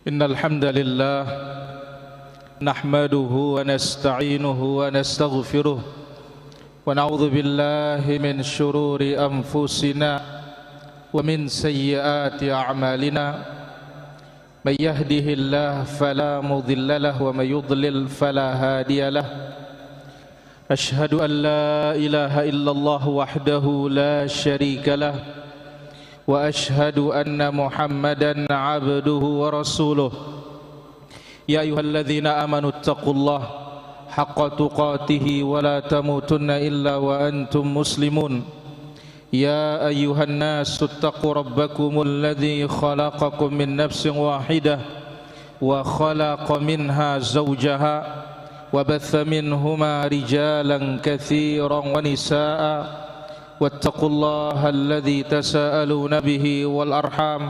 Innal hamdalillah nahmaduhu wa nasta'inuhu wa nastaghfiruh wa na'udzu billahi min shururi anfusina wa min sayyiati a'malina may yahdihillahu fala mudilla lahu wa may yudlil fala hadiya lahu ashhadu an la ilaha illallah wahdahu la syarika lahu wa ashhadu anna Muhammadan abduhu wa rasuluh ya ayyuhalladzina amanu taqullaha haqqa tuqatih wa la tamutunna illa wa antum muslimun ya ayyuhan nasu taqu rabbakumul ladzi khalaqakum min nafsin wahidah wa khalaqa minha zawjaha wa batha minhuma rijalan katsiran wa nisaa'a واتقوا الله الذي تساءلون به والأرحام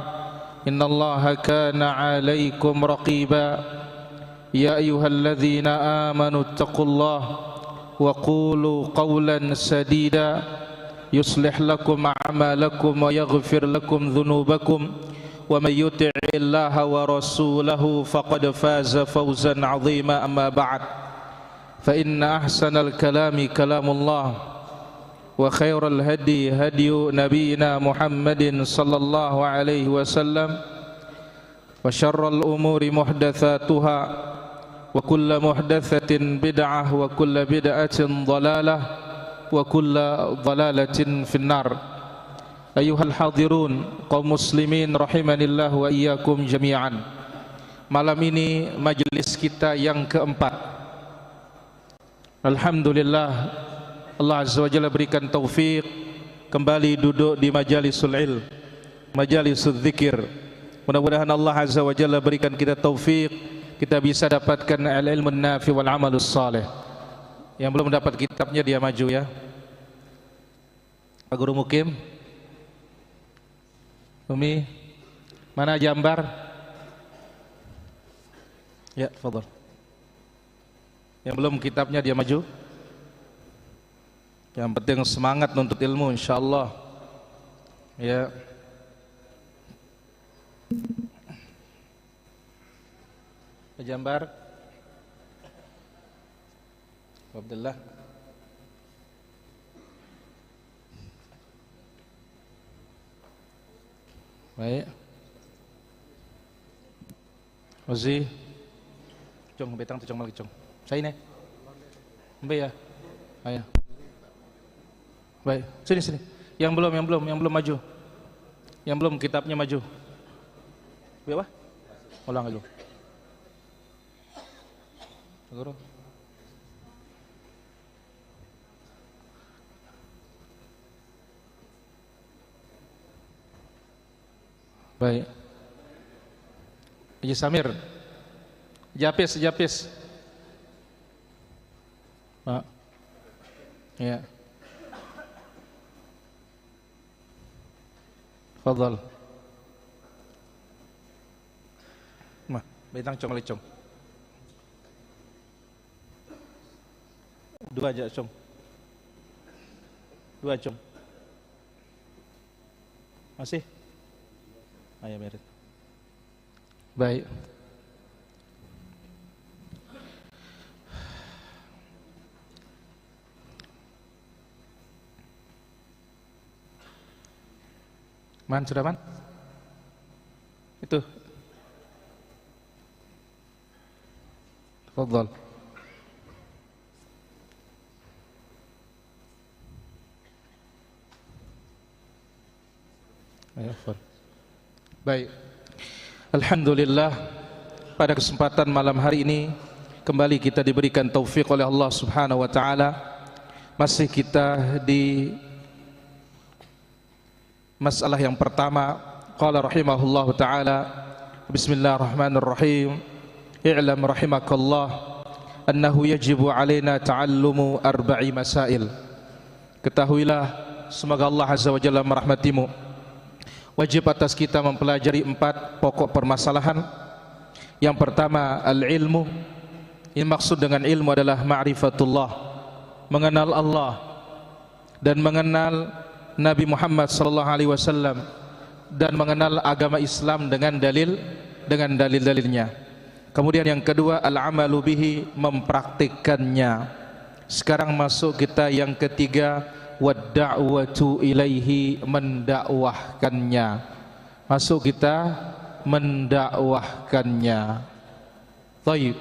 إن الله كان عليكم رقيبا يا أيها الذين آمنوا اتقوا الله وقولوا قولا سديدا يصلح لكم أعمالكم ويغفر لكم ذنوبكم ومن يطع الله ورسوله فقد فاز فوزا عظيما أما بعد فإن أحسن الكلام كلام الله وخير الهدي هدي نبينا محمد صلى الله عليه وسلم وشر الأمور محدثاتها وكل محدثة بدعة وكل بدعة ضلالة وكل ضلالة في النار أيها الحاضرون kaum muslimin rahimanillah wa iyyakum jami'an. Malam ini majelis kita yang keempat. Alhamdulillah Allah Azza wa Jalla berikan taufik kembali duduk di majalisul ilm, majalisul zikir. Mudah-mudahan Allah Azza wa Jalla berikan kita taufik, kita bisa dapatkan al-ilmun nafi wal amalus salih. Yang belum dapat kitabnya dia maju ya. Pak Guru Mukim, Umi, mana Jambar? Ya, fadhal. Yang belum kitabnya dia maju. Yang penting semangat nuntut ilmu insyaallah. Ya. Jambar. Abdullah. Baik. Ozi. Cong betang tu cong lagi cong. Saya ini. Mbak ya. Ayo. Baik, sini. Yang belum maju. Yang belum kitabnya maju. Apa? Ulang dulu. Guru. Baik. Haji Samir. Japis. Pak. Ya. Fadhal. Mah, betang cong lecong. Dua aja cong. Masih? Ayo beres. Baik. Man, sudah man? Itu. Tafadhal. Baik. Alhamdulillah, pada kesempatan malam hari ini kembali kita diberikan taufik oleh Allah Subhanahu wa taala. Masih kita di masalah yang pertama. Qala rahimahullahu ta'ala, bismillahirrahmanirrahim, i'lam rahimakallah annahu yajibu alaina ta'allumu arba'i masail. Ketahuilah, semoga Allah Azza wa Jalla merahmatimu, wajib atas kita mempelajari 4 pokok permasalahan. Yang pertama, al-ilmu. Yang maksud dengan ilmu adalah ma'rifatullah, mengenal Allah dan mengenal Nabi Muhammad sallallahu alaihi wasallam dan mengenal agama Islam dengan dengan dalil-dalilnya. Kemudian yang kedua, al-amalu bihi, mempraktikkannya. Sekarang masuk kita yang ketiga, wad-da'watu ilaihi, mendakwahkannya. Masuk kita mendakwahkannya. Baik.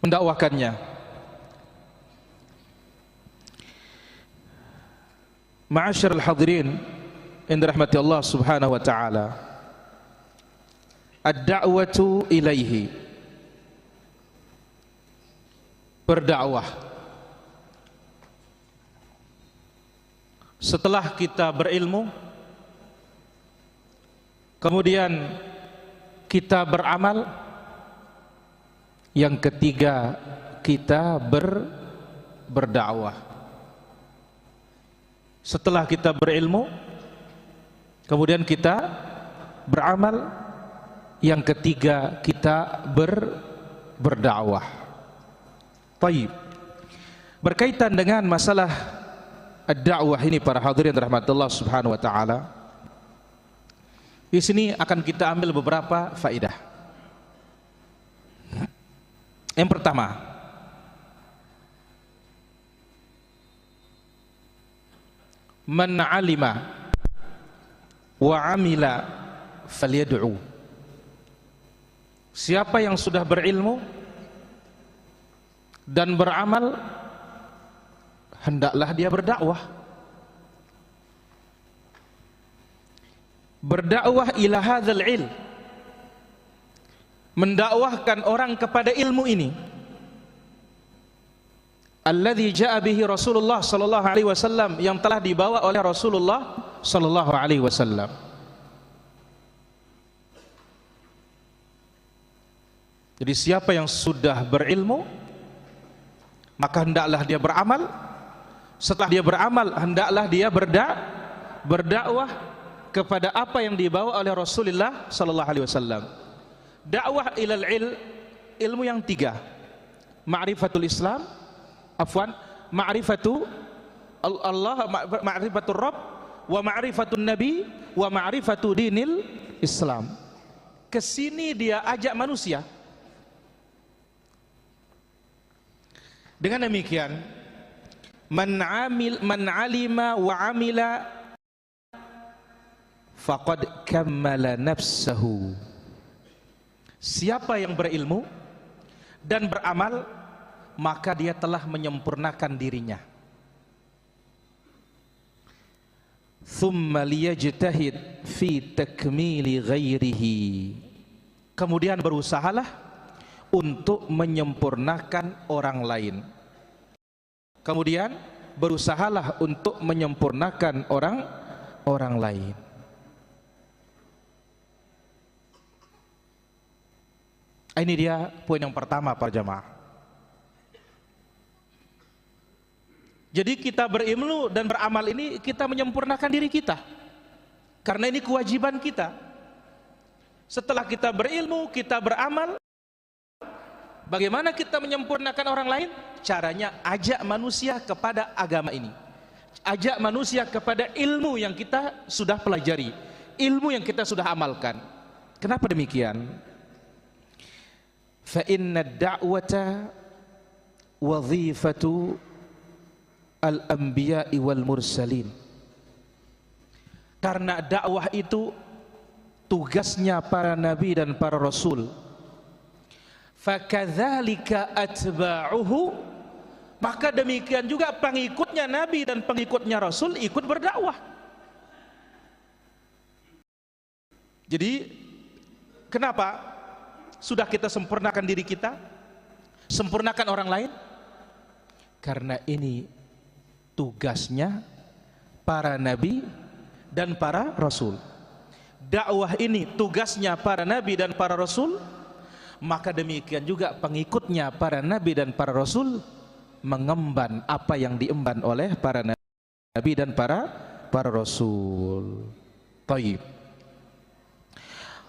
Mendakwahkannya. Ma'asyiral hadirin yang dirahmati Allah Subhanahu wa taala. Ad-da'watu ilaihi, berdakwah. Setelah kita berilmu, kemudian kita beramal, yang ketiga kita berdakwah. Setelah kita berilmu, kemudian kita beramal, yang ketiga kita berdakwah. Baik. Berkaitan dengan masalah ad-da'wah ini para hadirin rahmatullah subhanahu wa ta'ala, di sini akan kita ambil beberapa faedah. Yang pertama, man 'alima wa 'amila falyad'u. Siapa yang sudah berilmu dan beramal, hendaklah dia berdakwah. Berdakwah ila hadzal ilm, mendakwahkan orang kepada ilmu ini, alladzi jaa bihi Rasulullah sallallahu alaihi wasallam, yang telah dibawa oleh Rasulullah sallallahu alaihi wasallam. Jadi siapa yang sudah berilmu, maka hendaklah dia beramal. Setelah dia beramal, hendaklah dia berdakwah kepada apa yang dibawa oleh Rasulullah sallallahu alaihi wasallam. Dakwah ilal ilmu yang tiga: ma'rifatul Islam, ma'rifatu Allah, ma'rifatul Rabb, wa ma'rifatun Nabi, wa ma'rifatu dinil Islam. Kesini dia ajak manusia. Dengan demikian, man alima wa amila faqad kammala nafsahu. Siapa yang berilmu dan beramal, maka dia telah menyempurnakan dirinya. Thumma liyajtahid fi takmili ghairihi. Kemudian berusahalah untuk menyempurnakan orang lain. Kemudian berusahalah untuk menyempurnakan orang lain. Ini dia poin yang pertama para jamaah. Jadi kita berilmu dan beramal ini, kita menyempurnakan diri kita, karena ini kewajiban kita. Setelah kita berilmu, kita beramal, bagaimana kita menyempurnakan orang lain? Caranya ajak manusia kepada agama ini, ajak manusia kepada ilmu yang kita sudah pelajari, ilmu yang kita sudah amalkan. Kenapa demikian? Fa inna ad-da'wata wadhifatu al-anbiya'i wal mursalin. Karena dakwah itu tugasnya para nabi dan para rasul. Fakadzalika atba'uhu, maka demikian juga pengikutnya nabi dan pengikutnya rasul ikut berdakwah. Jadi kenapa sudah kita sempurnakan diri kita, sempurnakan orang lain? Karena ini tugasnya para nabi dan para rasul. Dakwah ini tugasnya para nabi dan para rasul, maka demikian juga pengikutnya para nabi dan para rasul mengemban apa yang diemban oleh para nabi dan para rasul. Taib.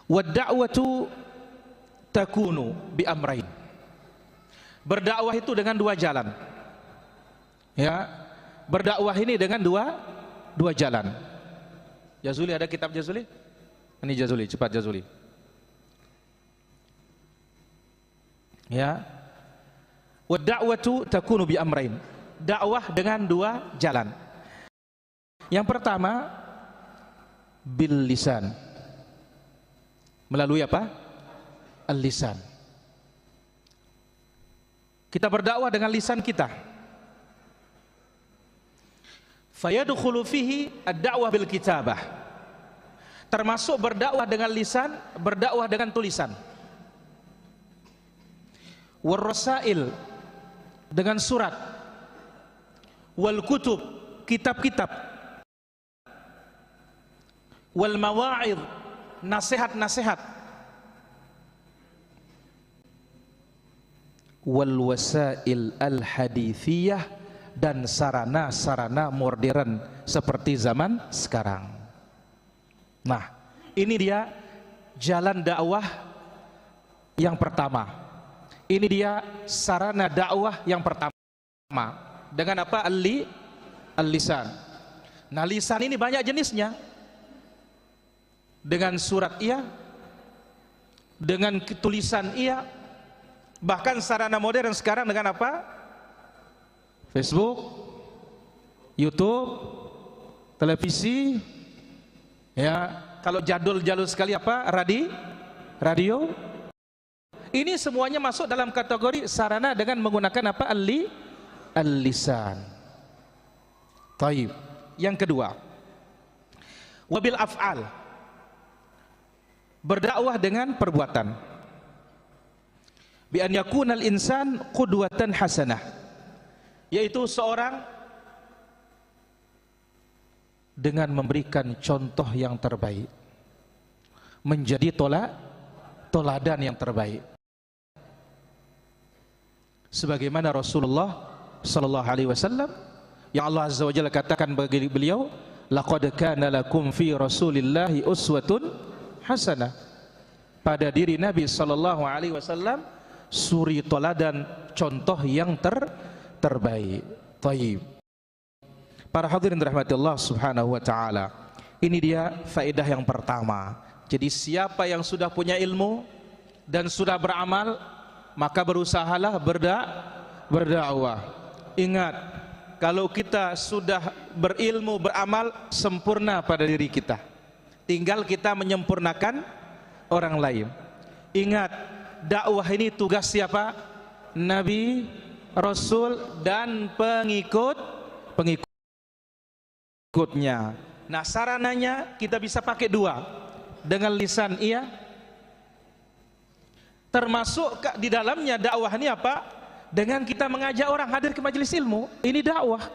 Wad da'watu takunu bi amrain. Berdakwah itu dengan dua jalan. Ya, berdakwah ini dengan dua jalan. Jazuli, ada kitab Jazuli? Ini Jazuli, cepat Jazuli. Ya. Wa da'watu takunu bi amrain. Dakwah dengan dua jalan. Yang pertama bil lisan. Melalui apa? Al-lisan. Kita berdakwah dengan lisan kita. Fayadkhulu fihi ad-da'wah bil kitabah. Termasuk berdakwah dengan lisan, berdakwah dengan tulisan. War rasail, dengan surat. Wal kutub, kitab-kitab. Wal mawa'idh, nasihat-nasihat. Wal wasail al hadithiyah, dan sarana-sarana modern seperti zaman sekarang. Nah, ini dia jalan dakwah yang pertama. Ini dia sarana dakwah yang pertama. Dengan apa? Al-lisan. Nah, lisan ini banyak jenisnya. Dengan surat iya, dengan tulisan iya, bahkan sarana modern sekarang dengan apa? Facebook, YouTube, televisi, ya. Kalau jadul sekali apa? Radio. Ini semuanya masuk dalam kategori sarana dengan menggunakan apa? Al-lisan. Taib. Yang kedua, wabil af'al. Berdakwah dengan perbuatan. Bi an yakunal insan qudwatan hasanah. Yaitu seorang dengan memberikan contoh yang terbaik, menjadi toladan yang terbaik. Sebagaimana Rasulullah sallallahu alaihi wasallam yang Allah azza wajalla katakan bagi beliau, laqad kana lakum fi rasulillahi uswatun hasanah. Pada diri Nabi sallallahu alaihi wasallam suri toladan, contoh yang terbaik. Taib. Para hadirin dirahmati Allah subhanahu wa ta'ala, ini dia faedah yang pertama. Jadi siapa yang sudah punya ilmu dan sudah beramal, maka berusahalah berdakwah. Ingat, kalau kita sudah berilmu, beramal, sempurna pada diri kita, tinggal kita menyempurnakan orang lain. Ingat, dakwah ini tugas siapa? Nabi, Rasul, dan pengikutnya. Nah, sarananya kita bisa pakai dua. Dengan lisan iya, termasuk di dalamnya dakwah ini apa? Dengan kita mengajak orang hadir ke majelis ilmu, ini dakwah.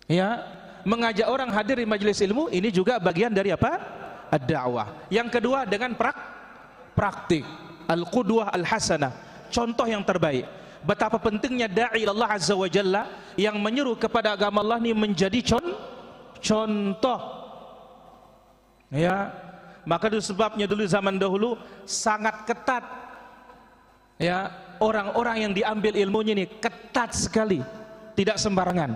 Ya, mengajak orang hadir di majelis ilmu ini juga bagian dari apa? Ad-da'wah. Yang kedua dengan praktik. Al-qudwah al-hasanah, contoh yang terbaik. Betapa pentingnya da'i Allah azza wa jalla yang menyeru kepada agama Allah ini menjadi contoh. Ya, maka itu sebabnya dulu zaman dahulu sangat ketat. Ya, orang-orang yang diambil ilmunya ini ketat sekali, tidak sembarangan.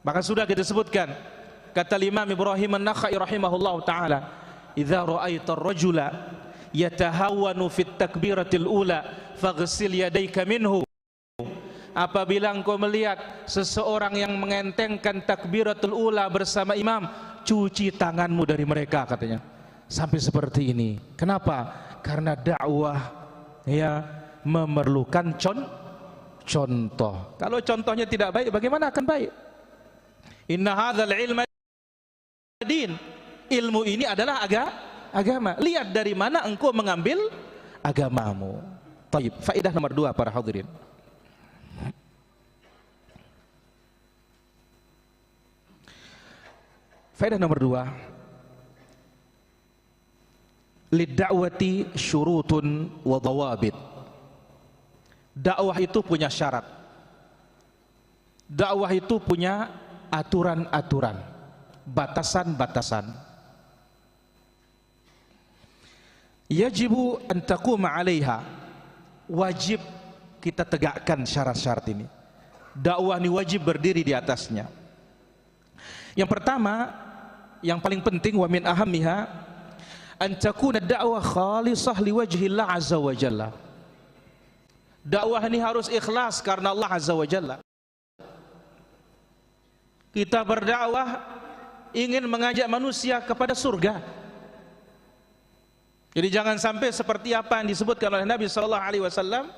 Maka sudah kita sebutkan, kata Imam Ibrahim An-Nakhai rahimahullahu taala, "Idza ra'aita ar-rajula yatahawwanu fit takbiratil ula faghsil yadayka minhu." Apabila engkau melihat seseorang yang mengentengkan takbiratul ula bersama imam, cuci tanganmu dari mereka, katanya. Sampai seperti ini. Kenapa? Karena dakwah ya memerlukan contoh. Kalau contohnya tidak baik, bagaimana akan baik? Inna hadzal ilma din. Ilmu ini adalah agama. Lihat dari mana engkau mengambil agamamu. Taib. Faedah nomor 2 para hadirin. Faedah nomor 2, lidda'wati syurutun wa dhawabit. Dakwah itu punya syarat. Dakwah itu punya aturan-aturan, batasan-batasan. Yajibu an taquma 'alaiha. Wajib kita tegakkan syarat-syarat ini. Dakwah ini wajib berdiri di atasnya. Yang pertama, yang paling penting, wa min ahammiha an takuna dakwah khalisah liwajhillah azza wa jalla. Dakwah ini harus ikhlas karena Allah azza wa jalla. Kita berdakwah ingin mengajak manusia kepada surga. Jadi jangan sampai seperti apa yang disebutkan oleh Nabi sallallahu alaihi wasallam,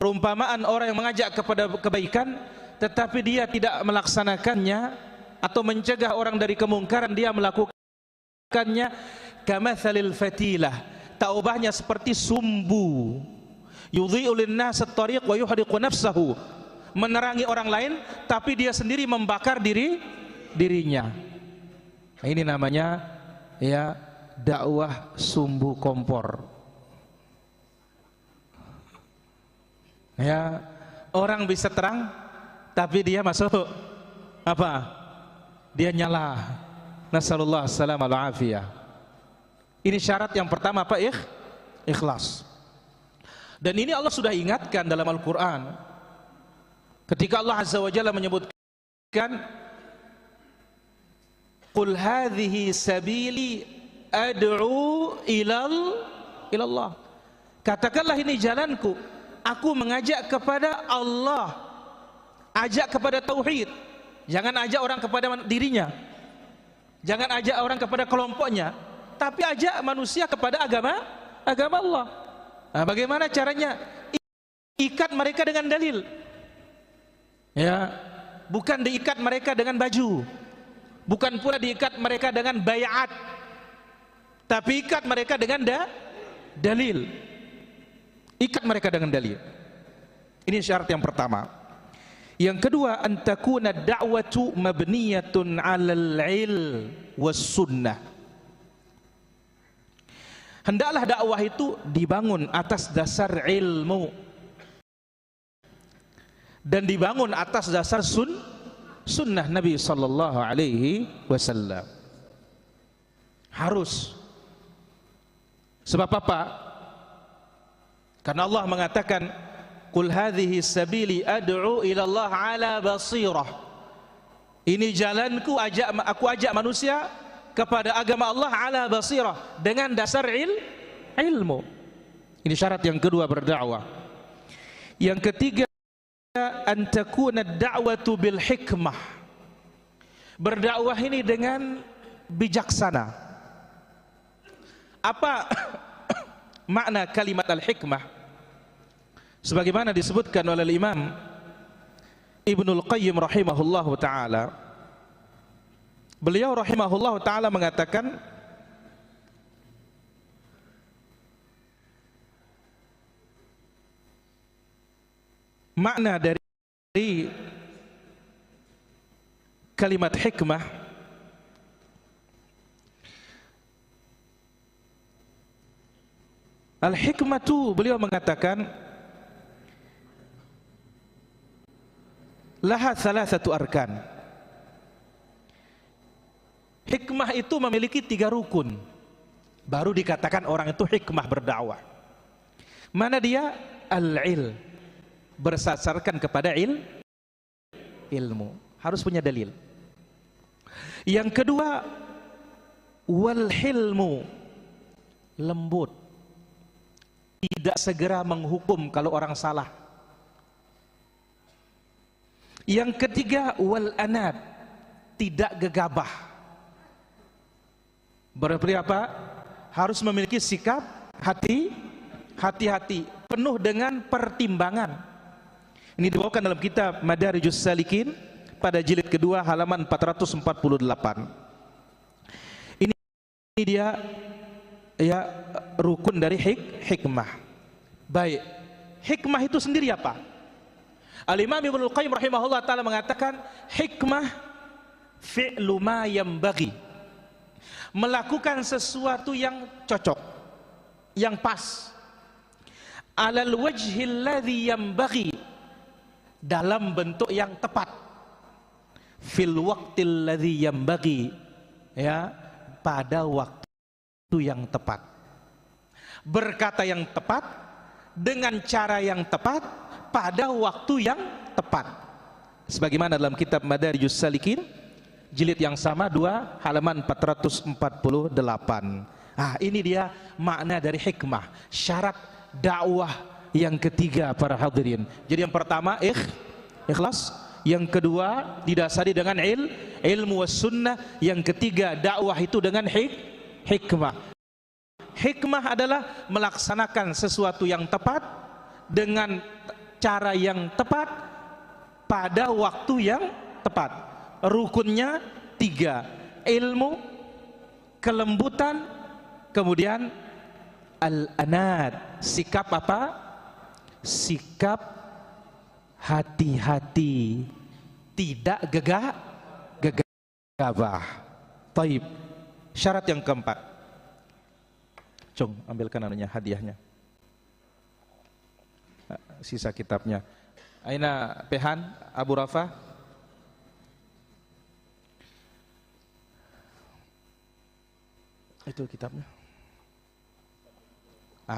perumpamaan orang yang mengajak kepada kebaikan tetapi dia tidak melaksanakannya atau mencegah orang dari kemungkaran, dia melakukannya, kamatsalil fatilah, taubahnya seperti sumbu, yudhi'u lin-nas at-tariq wa yuhriqu nafsahu, menerangi orang lain tapi dia sendiri membakar dirinya. Nah, ini namanya ya dakwah sumbu kompor. Ya, orang bisa terang tapi dia masuk apa? Dia nyala. Nasallallahu alaihi wal afiyah. Ini syarat yang pertama apa? Ikhlas. Dan ini Allah sudah ingatkan dalam Al-Qur'an. Ketika Allah azza wa jalla menyebutkan, qul hadhihi sabili ad'u ilallah. Katakanlah ini jalanku, aku mengajak kepada Allah, ajak kepada tauhid. Jangan ajak orang kepada dirinya, jangan ajak orang kepada kelompoknya, tapi ajak manusia kepada agama Allah. Nah, bagaimana caranya? Ikat mereka dengan dalil, ya, bukan diikat mereka dengan baju, bukan pula diikat mereka dengan bayat, tapi ikat mereka dengan dalil. Ikat mereka dengan dalil. Ini syarat yang pertama. Yang kedua, an takuna da'watu mabniyatun 'alal 'ilm was sunnah. Hendaklah dakwah itu dibangun atas dasar ilmu dan dibangun atas dasar sunnah Nabi sallallahu alaihi wasallam. Harus. Sebab apa? Karena Allah mengatakan, qul hadhihi sabili ad'u ila Allah ala basirah. Ini jalanku, aku ajak manusia kepada agama Allah ala basirah, dengan dasar ilmu. Ini syarat yang kedua berdakwah. Yang ketiga, an takuna ad-da'watu bil hikmah. Berdakwah ini dengan bijaksana. Apa makna kalimat al-hikmah? Sebagaimana disebutkan oleh Imam Ibnul Qayyim rahimahullahu ta'ala, beliau rahimahullahu ta'ala mengatakan, makna dari kalimat hikmah al-hikmatu, beliau mengatakan laha thalathatu arkan. Hikmah itu memiliki 3 rukun, baru dikatakan orang itu hikmah berdakwah. Mana dia? Al-ilm, bersasarkan kepada ilmu, harus punya dalil. Yang kedua, wal hilmu, lembut, tidak segera menghukum kalau orang salah. Yang ketiga, wal anad, tidak gegabah. Berarti apa? Harus memiliki sikap hati-hati, penuh dengan pertimbangan. Ini dibawakan dalam kitab Madarijus Salikin pada jilid kedua halaman 448. Ini dia ya rukun dari hikmah. Baik, hikmah itu sendiri apa? Al-Imam Ibnul Qayyim rahimahullah ta'ala mengatakan, hikmah fi'lu ma yambaghi, melakukan sesuatu yang cocok, yang pas, alal wajhil ladzi yambaghi, dalam bentuk yang tepat, fil waqtil ladzi yambaghi, ya, pada waktu yang tepat, berkata yang tepat, dengan cara yang tepat, pada waktu yang tepat. sebagaimana dalam kitab Madarijus Salikin jilid yang sama 2 halaman 448. Ini dia makna dari hikmah, syarat dakwah yang ketiga para hadirin. Jadi yang pertama ikhlas, yang kedua didasari dengan ilmu was sunnah, yang ketiga dakwah itu dengan hikmah. Hikmah adalah melaksanakan sesuatu yang tepat dengan cara yang tepat pada waktu yang tepat. Rukunnya 3: ilmu, kelembutan, kemudian al-anad, sikap apa? Sikap hati-hati, tidak gegabah. Taib. Syarat yang keempat. Cung, ambilkan anunya, hadiahnya. Sisa kitabnya. Aina Pehan, Abu Rafa? Itu kitabnya.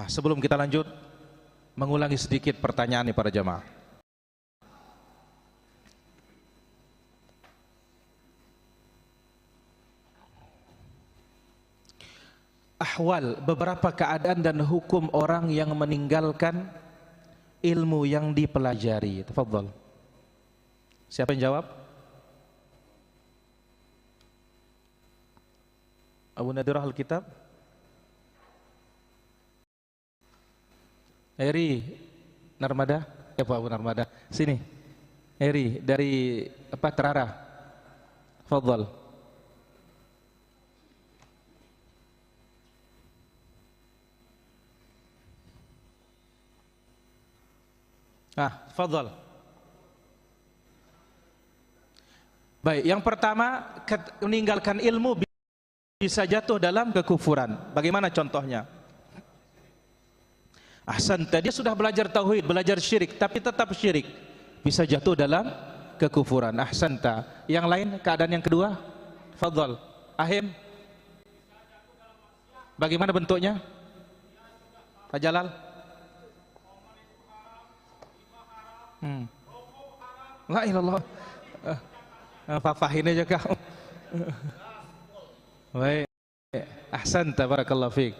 Sebelum kita lanjut, mengulangi sedikit pertanyaan nih para jamaah. Ahwal, beberapa keadaan dan hukum orang yang meninggalkan ilmu yang dipelajari. Tafadhal. Siapa yang jawab? Abu Nadirah Al-Kitab? Eri Narmada? Pak Abu Narmada. Sini. Eri dari Terara. Tafadhal. Tafadhal. Baik, yang pertama, meninggalkan ilmu bisa jatuh dalam kekufuran. Bagaimana contohnya? Ahsanta, dia sudah belajar tauhid, belajar syirik, tapi tetap syirik, bisa jatuh dalam kekufuran. Ahsanta. Yang lain, keadaan yang kedua? Fadhal. Ahim. Bagaimana bentuknya? Pak Jalal. La ilallah. Fafahin aja kau. Baik. Ahsanta, barakallahu fiik.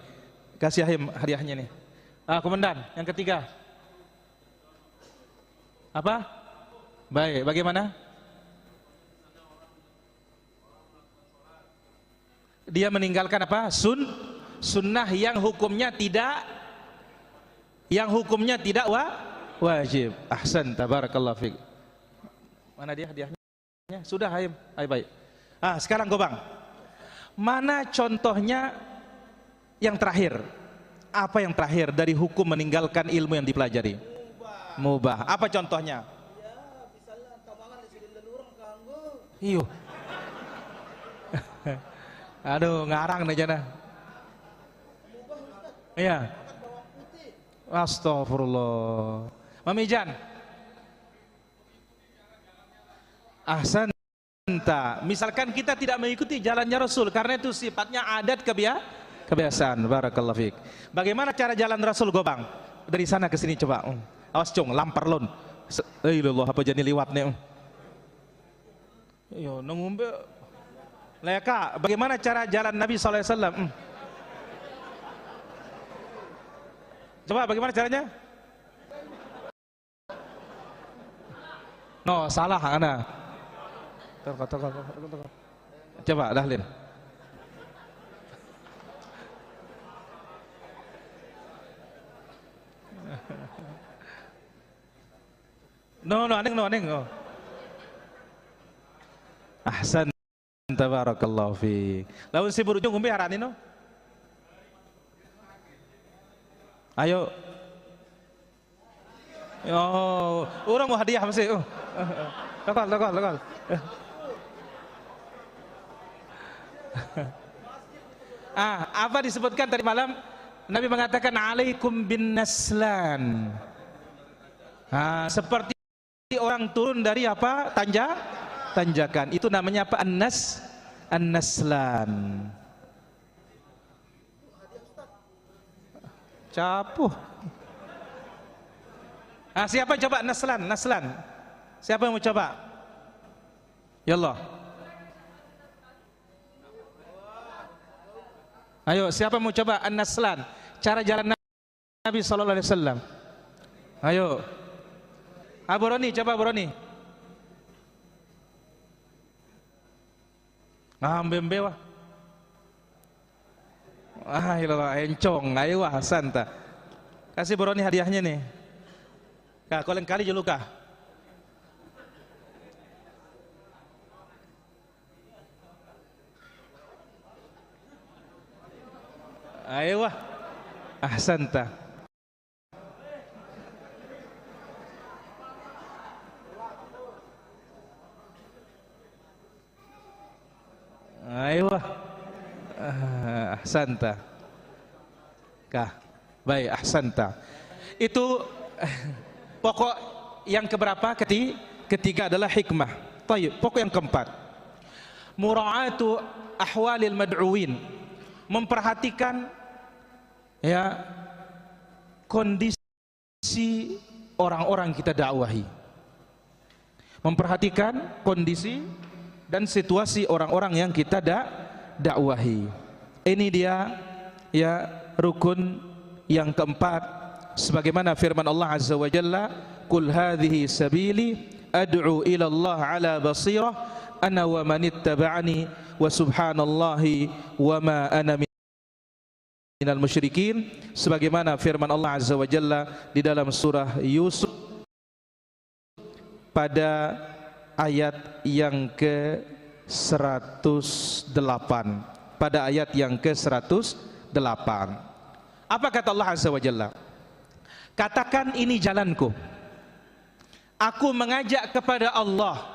Kasih Ahim hadiahnya nih. Komandan, yang ketiga. Apa? Baik, bagaimana? Dia meninggalkan apa? Sunnah yang hukumnya tidak wajib. Ahsan, tabarakallah fiik. Mana dia hadiahnya? Sudah, Haim. Baik. Sekarang Gobang. Mana contohnya yang terakhir? Apa yang terakhir dari hukum meninggalkan ilmu yang dipelajari? Mubah. Apa contohnya? Ya, misalnya tabangan di sini lelurang kanggo. Iyo. Aduh, ngarang nih jana. Mubah Ustaz. Iya. Makan bawang putih. Astagfirullah. Mamijan. Ahsan. Misalkan kita tidak mengikuti jalannya Rasul karena itu sifatnya adat kebiasaan. Barakallahu fiik. Bagaimana cara jalan Rasul Gobang? Dari sana ke sini coba. Awas cung, lampar lon. Ilallah, apa jadi liwat nih? Yo, nungumbe. Leka, bagaimana cara jalan Nabi sallallahu alaihi wasallam? Coba bagaimana caranya? No, salah ana. Coba Dahlin. No, aneng. Ahsan, tabarakallahu fi. Lawan si berujung umbi harani no. Ayo. Orang mau hadiah masih. Lokal. Apa disebutkan tadi malam? Nabi mengatakan alaikum bin naslan. Seperti orang turun dari apa? Tanjakan. Itu namanya apa? An-naslan. Capuh. Siapa coba naslan? Siapa yang mau coba? Ya Allah. Ayo, siapa mau coba An-Naslan, cara jalan Nabi sallallahu alaihi wasallam? Ayo. Abu Roni, coba Abu Roni. Mbembe wah. Iyalah encong, ayo wah santa. Kasih Abu Roni hadiahnya nih. Kak, kalian kali dulu kah? Ayo wah. Ahsanta. Ayo wah. Ahsanta. Kah. Baik, ahsanta. Itu pokok yang keberapa? Ketiga adalah hikmah. Tayyib, pokok yang keempat. Mura'atu ahwalil mad'uwin. Memperhatikan ya kondisi orang-orang kita dakwahi. Memperhatikan kondisi dan situasi orang-orang yang kita dakwahi. Ini dia ya rukun yang keempat, sebagaimana firman Allah Azza wa Jalla, "Qul hadhihi sabili ad'u ila Allah ala basirah ana wa man ittaba'ani wa subhanallahi wa ma ana minal musyrikin." Sebagaimana firman Allah Azza wa Jalla di dalam surah Yusuf pada ayat yang ke-108. Pada ayat yang ke-108. Apa kata Allah Azza wa Jalla? Katakan ini jalanku. Aku mengajak kepada Allah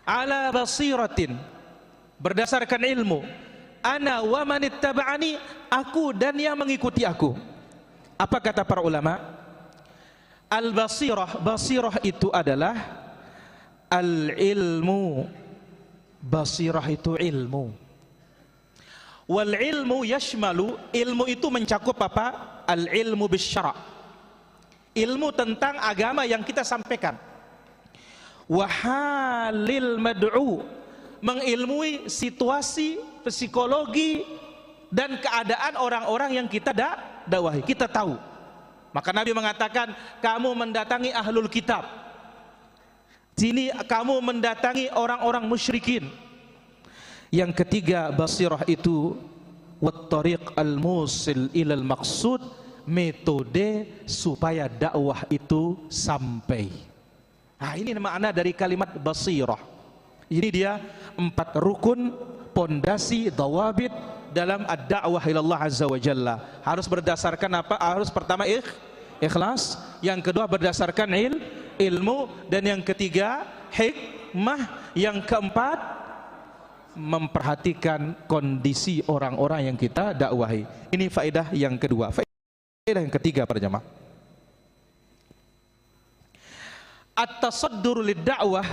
ala basiratin, berdasarkan ilmu. Ana wa man ittaba'ani, aku dan yang mengikuti aku. Apa kata para ulama? Al-basirah, basirah itu adalah al-ilmu. Basirah itu ilmu. Wal ilmu yashmalu, ilmu itu mencakup apa? Al-ilmu bisyara', ilmu tentang agama yang kita sampaikan. Wahalil mad'u, mengilmui situasi, psikologi dan keadaan orang-orang yang kita dakwahi, kita tahu. Maka Nabi mengatakan, kamu mendatangi ahlul kitab, sini kamu mendatangi orang-orang musyrikin. Yang ketiga, basirah itu wat-tariq al-musil ilal maqsud, metode supaya dakwah itu sampai. Nah, ini makna dari kalimat basirah. Ini dia 4 rukun pondasi dawabit dalam ad-da'wah ilallah azza wa jalla. Harus berdasarkan apa? Harus pertama ikhlas, yang kedua berdasarkan ilmu, dan yang ketiga hikmah, yang keempat memperhatikan kondisi orang-orang yang kita dakwahi. Ini faedah yang kedua. Faedah yang ketiga para jamaah, at-tasaddur lid-da'wah,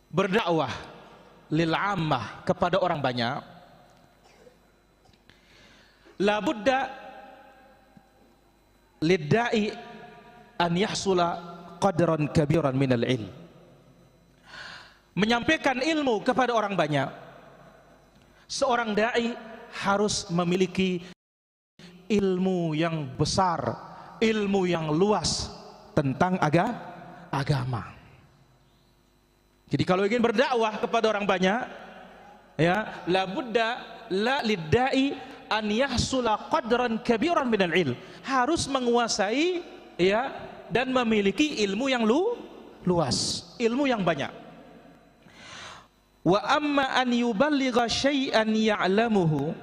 berdakwah lil ammah, kepada orang banyak. La budda lid-da'i an yahsula qadran kabiran minal ilm. Menyampaikan ilmu kepada orang banyak, seorang dai harus memiliki ilmu yang besar, ilmu yang luas tentang agama. Jadi kalau ingin berdakwah kepada orang banyak, ya, la budda la liddai an yahsula qadran kabiran minal ilm, harus menguasai ya dan memiliki ilmu yang luas, ilmu yang banyak. Wa amma an yuballigha syai'an ya'lamuhu,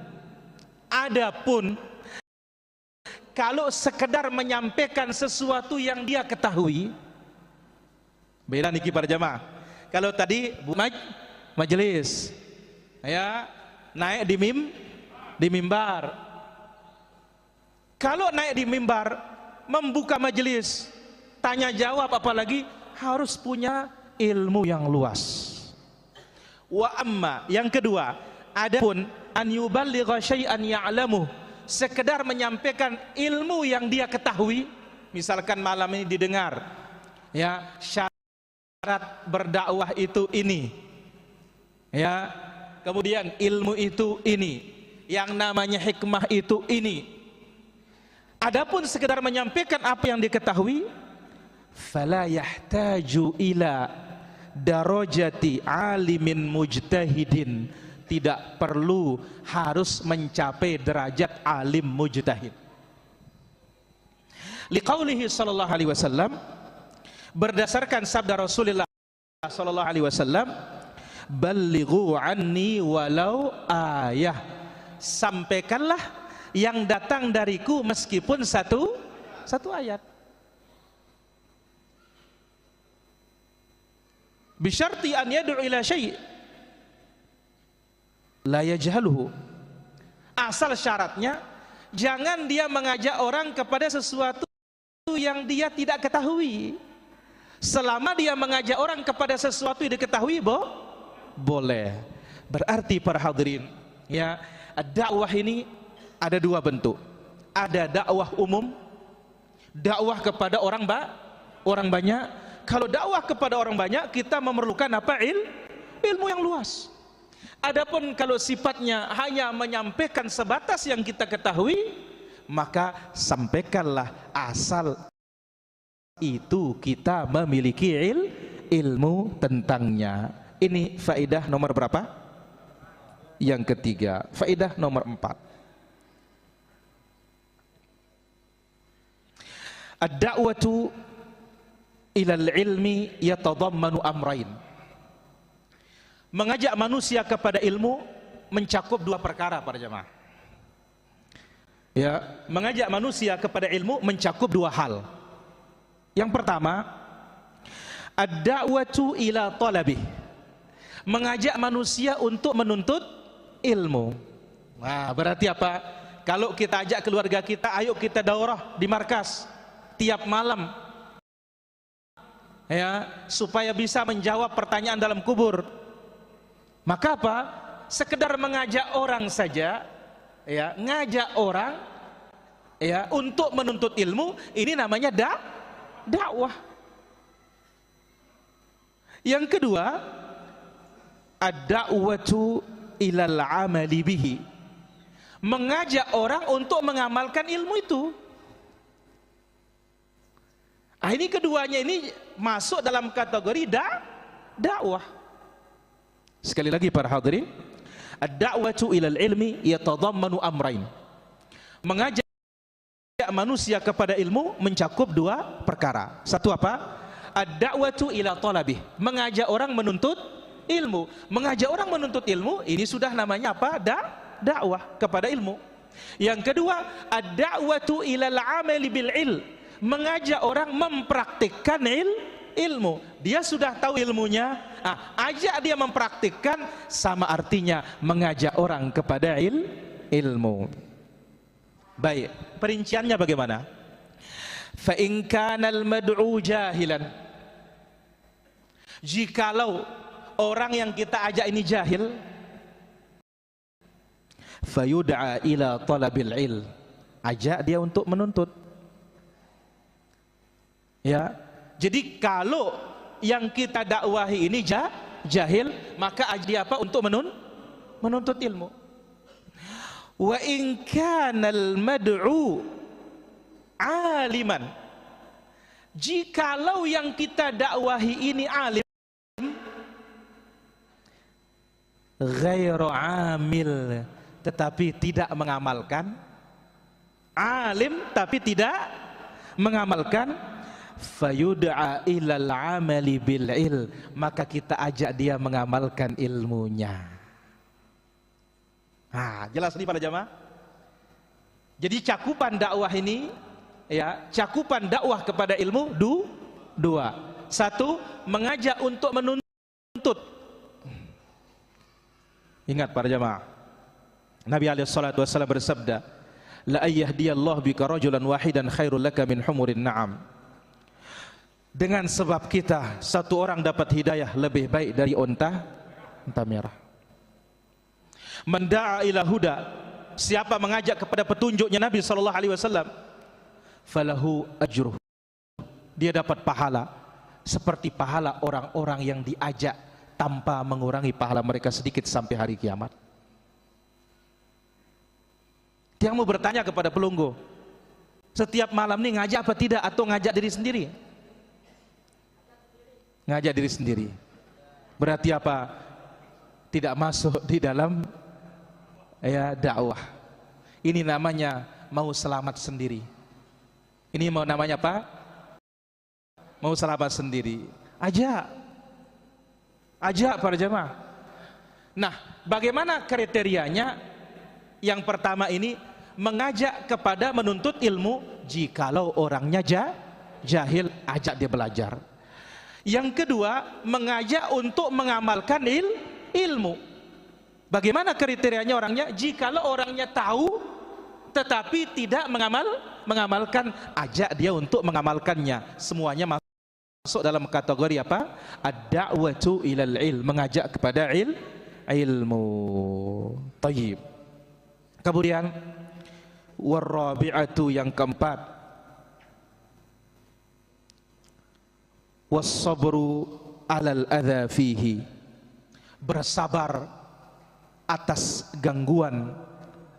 adapun kalau sekedar menyampaikan sesuatu yang dia ketahui, beda niki para jamaah. Kalau tadi majelis ya naik di mimbar. Kalau naik di mimbar membuka majelis tanya jawab, apalagi harus punya ilmu yang luas. Wa amma, yang kedua, adapun an yuballigha syai'an ya'lamuh, sekedar menyampaikan ilmu yang dia ketahui, misalkan malam ini didengar ya syariat syarat berdakwah itu ini, ya. Kemudian ilmu itu ini, yang namanya hikmah itu ini. Adapun sekedar menyampaikan apa yang diketahui, fala yahtaju ila darajati alimin mujtahidin, tidak perlu harus mencapai derajat alim mujtahid. Liqaulihi sallallahu alaihi wasallam, berdasarkan sabda Rasulullah sallallahu alaihi wasallam, ballighu anni walau ayah, sampaikanlah yang datang dariku meskipun satu ayat. Bisyarti an yad'u ila syai' la yajhaluhu, asal syaratnya jangan dia mengajak orang kepada sesuatu yang dia tidak ketahui. Selama dia mengajak orang kepada sesuatu yang diketahui, boleh. Berarti para hadirin, ya, dakwah ini ada dua bentuk. Ada dakwah umum, dakwah kepada orang banyak. Kalau dakwah kepada orang banyak, kita memerlukan apa? Ilmu yang luas. Adapun kalau sifatnya hanya menyampaikan sebatas yang kita ketahui, maka sampaikanlah asal itu kita memiliki ilmu tentangnya. Ini faedah nomor berapa? Yang ketiga. Faedah nomor 4. Ad-da'watu ilal ilmi yatadammanu amrain. Mengajak manusia kepada ilmu mencakup dua perkara para jemaah. Ya, mengajak manusia kepada ilmu mencakup dua hal. Yang pertama, ad-da'watu ila talabih, mengajak manusia untuk menuntut ilmu. Nah, berarti apa? Kalau kita ajak keluarga kita, ayo kita daurah di markas tiap malam, ya, supaya bisa menjawab pertanyaan dalam kubur. Maka apa? Sekedar mengajak orang saja, ya, ngajak orang, ya, untuk menuntut ilmu, ini namanya dakwah. Yang kedua, ad-da'watu ilal amali bihi, mengajak orang untuk mengamalkan ilmu itu. Nah, ini keduanya ini masuk dalam kategori dakwah. Sekali lagi para hadirin, ad-da'watu ilal ilmi yatadammanu amrain, mengajak manusia kepada ilmu mencakup dua perkara. Satu apa? Ad-da'watu ila talabih, mengajak orang menuntut ilmu. Mengajak orang menuntut ilmu ini sudah namanya apa? Dakwah kepada ilmu. Yang kedua, ad-da'watu ilal amali bil ilm, mengajak orang mempraktikkan ilmu. Dia sudah tahu ilmunya, ajak dia mempraktikkan, sama artinya mengajak orang kepada ilmu. Baik, perinciannya bagaimana? Fa in kana al-mad'u jahilan, jikalau orang yang kita ajak ini jahil, fayud'a ila talabil ilm, ajak dia untuk menuntut. Ya, jadi kalau yang kita dakwahi ini jahil, maka ajak dia apa? Untuk menuntut ilmu. Wa in kana al-mad'u aliman, jikalau yang kita dakwahi ini alim, ghairu amil, tetapi tidak mengamalkan, alim tapi tidak mengamalkan, fayud'a ilal amali bil ilm, maka kita ajak dia mengamalkan ilmunya. Jelas nih para jamaah. Jadi cakupan dakwah ini, ya, cakupan dakwah kepada ilmu dua. Satu, mengajak untuk menuntut. Ingat para jamaah, Nabi SAW bersabda, la ayyahdiyallahu bika rajulan wahidan khairul laka min humurin na'am. Dengan sebab kita satu orang dapat hidayah lebih baik dari unta merah. Menda'a ila huda, siapa mengajak kepada petunjuknya Nabi SAW, falahu ajruh, dia dapat pahala seperti pahala orang-orang yang diajak tanpa mengurangi pahala mereka sedikit sampai hari kiamat. Dia mau bertanya kepada pelunggu, setiap malam ini ngajak apa tidak, atau ngajak diri sendiri? Ngajak diri sendiri. Berarti apa? Tidak masuk di dalam dakwah. Ini namanya mau selamat sendiri. Ini mau namanya apa? Mau selamat sendiri. Ajak para jemaah. Nah, bagaimana kriterianya? Yang pertama ini mengajak kepada menuntut ilmu. Jikalau orangnya jahil, ajak dia belajar. Yang kedua, mengajak untuk mengamalkan ilmu. Bagaimana kriterianya orangnya? Jikalau orangnya tahu tetapi tidak mengamalkan, ajak dia untuk mengamalkannya. Semuanya masuk dalam kategori apa? Ad-da'watu ilal ilm, mengajak kepada ilmu. Tayyib. Kemudian warabi'atu, yang keempat, was-sabru 'alal adza fihi, bersabar atas gangguan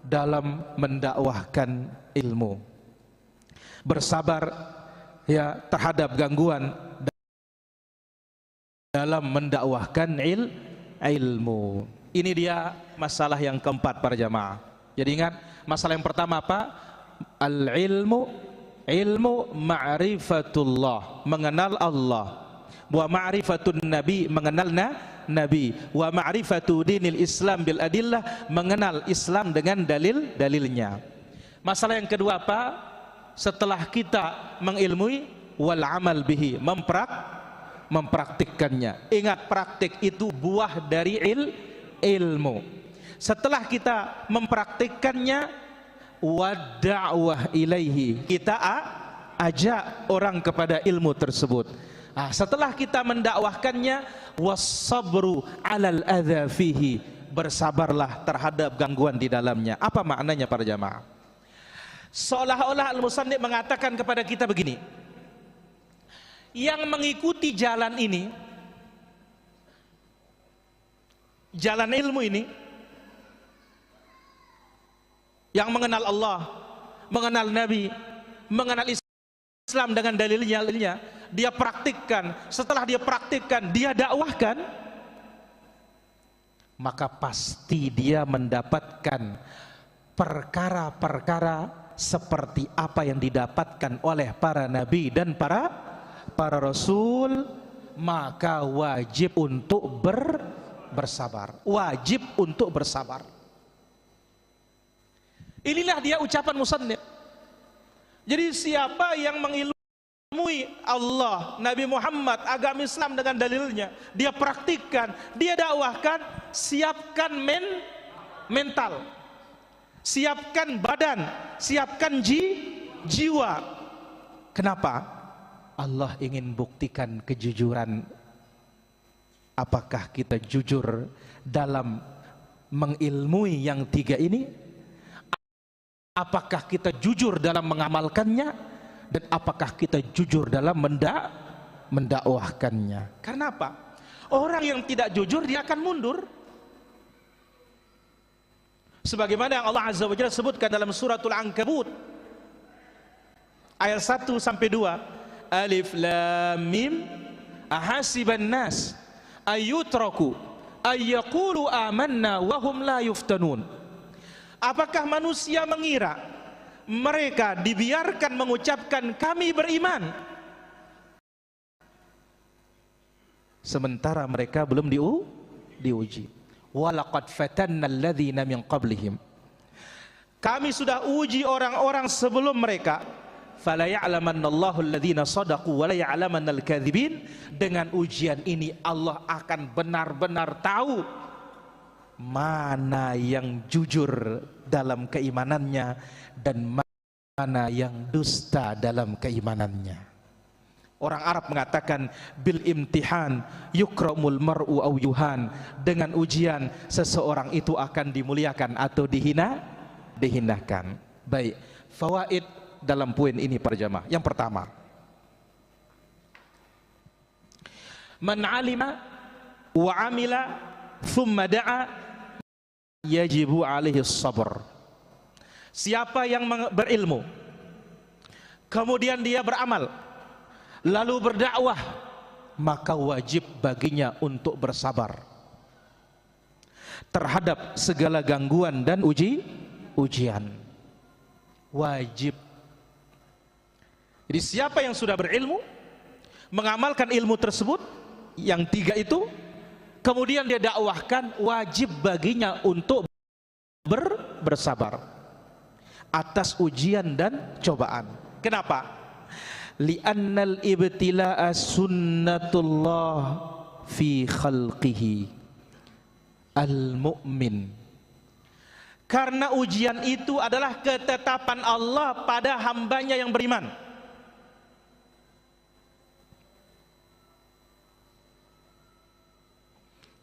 dalam mendakwahkan ilmu. Bersabar terhadap gangguan dalam mendakwahkan ilmu. Ini dia masalah yang keempat para jamaah. Jadi ingat, masalah yang pertama apa? Al-ilmu, ilmu ma'rifatullah, mengenal Allah. Wa ma'rifatun nabi, mengenal nabi. Wa ma'rifatu dinil Islam bil adillah, mengenal Islam dengan dalil-dalilnya. Masalah yang kedua apa? Setelah kita mengilmui, wal amal bihi, mempraktikkannya. Ingat, praktik itu buah dari ilmu. Setelah kita mempraktikkannya, wad da'wah ilaihi, kita ajak orang kepada ilmu tersebut. Nah, setelah kita mendakwahkannya, was-sabru 'alal adza fihi, bersabarlah terhadap gangguan di dalamnya. Apa maknanya para jamaah? Seolah-olah al-musannif mengatakan kepada kita begini, yang mengikuti jalan ini, jalan ilmu ini, yang mengenal Allah, mengenal Nabi, mengenal Islam dengan dalilnya, dia praktikkan. Setelah dia praktikkan, dia dakwahkan, maka pasti dia mendapatkan perkara-perkara seperti apa yang didapatkan oleh para nabi dan para rasul. Maka wajib untuk bersabar. Wajib untuk bersabar. Inilah dia ucapan musannif. Jadi siapa yang mengilmui Allah, Nabi Muhammad, agama Islam dengan dalilnya, dia praktikkan, dia dakwahkan, siapkan mental, siapkan badan, siapkan jiwa. Kenapa? Allah ingin buktikan kejujuran. Apakah kita jujur dalam mengilmui yang tiga ini? Apakah kita jujur dalam mengamalkannya? Dan apakah kita jujur dalam mendakwahkannya? Karena apa? Orang yang tidak jujur dia akan mundur. Sebagaimana yang Allah Azza wa Jalla sebutkan dalam suratul Ankabut ayat 1 sampai 2. Alif lam mim, ahasiban nas ayyutraku ayyaqulu amanna wa hum la yuftanun. Apakah manusia mengira mereka dibiarkan mengucapkan kami beriman, sementara mereka belum diuji? Walaqad fatanna alladzina min qablihim, kami sudah uji orang-orang sebelum mereka. Fala ya'lamannallahu alladzina shadaqu wa la ya'lamannal kadzibin. Dengan ujian ini Allah akan benar-benar tahu mana yang jujur dalam keimanannya dan mana yang dusta dalam keimanannya. Orang Arab mengatakan bil imtihan yukramul mar'u aw yuhan, dengan ujian seseorang itu akan dimuliakan atau dihinakan. Baik, fawaid dalam poin ini para jamaah. Yang pertama, Man 'alima wa 'amila thumma da'a yajibu 'alaihi sabr. Siapa yang berilmu kemudian dia beramal lalu berdakwah, maka wajib baginya untuk bersabar terhadap segala gangguan dan ujian. Wajib. Jadi siapa yang sudah berilmu, mengamalkan ilmu tersebut, yang tiga itu, kemudian dia dakwahkan, wajib baginya untuk bersabar atas ujian dan cobaan. Kenapa? Li'annal ibtila'a sunnatullah fi khalqihi al-mu'min. Karena ujian itu adalah ketetapan Allah pada hambanya yang beriman.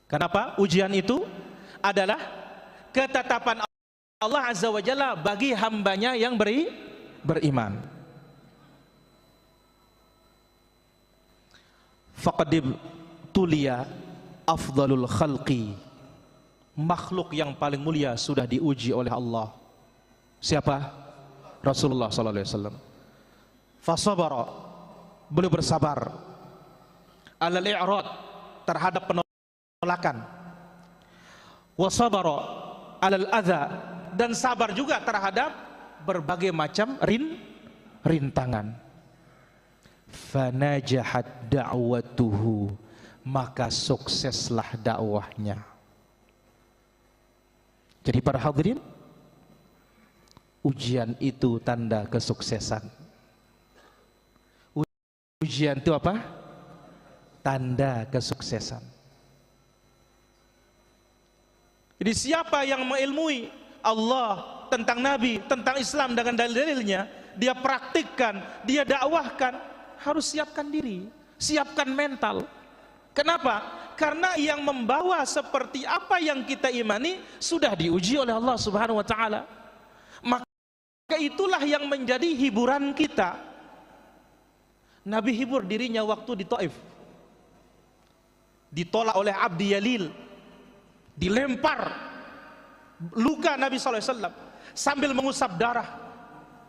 Kenapa? Ujian itu adalah ketetapan Allah Azza wa Jalla bagi hambanya yang beriman. Faqad tulia afdalul khalqi, makhluk yang paling mulia sudah diuji oleh Allah. Siapa? Rasulullah sallallahu alaihi wasallam. Fasabara, beliau bersabar alal i'rad, terhadap penolakan. Wasabara alal adza, dan sabar juga terhadap berbagai macam rintangan. Fanajahat da'watuhu, maka sukseslah dakwahnya. Jadi para hadirin, ujian itu tanda kesuksesan. Ujian itu apa? Tanda kesuksesan. Jadi siapa yang mengilmui Allah, tentang Nabi, tentang Islam dengan dalil-dalilnya, dia praktikkan, dia dakwahkan, harus siapkan diri, siapkan mental. Kenapa? Karena yang membawa seperti apa yang kita imani sudah diuji oleh Allah Subhanahu wa taala. Maka itulah yang menjadi hiburan kita. Nabi hibur dirinya waktu di Taif. Ditolak oleh Abdi Yalil, dilempar, luka Nabi SAW, sambil mengusap darah.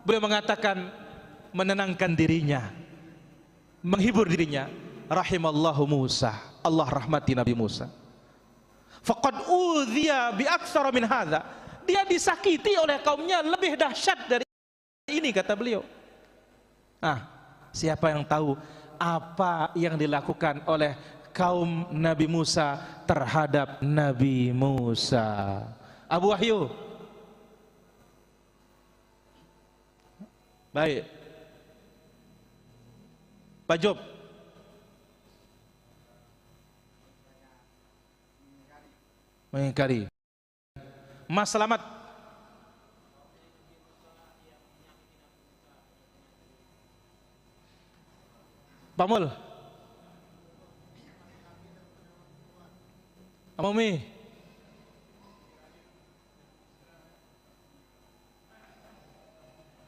Beliau mengatakan, menenangkan dirinya, menghibur dirinya, rahimallahu Musa, Allah rahmati Nabi Musa. Faqad udhiya bi aktsara min hadza, dia disakiti oleh kaumnya lebih dahsyat dari ini, kata beliau. Siapa yang tahu apa yang dilakukan oleh kaum Nabi Musa terhadap Nabi Musa? Abu Wahyu. Baik. Pak Job. Mengingkari. Mas Selamat. Pak Mul. Amumi.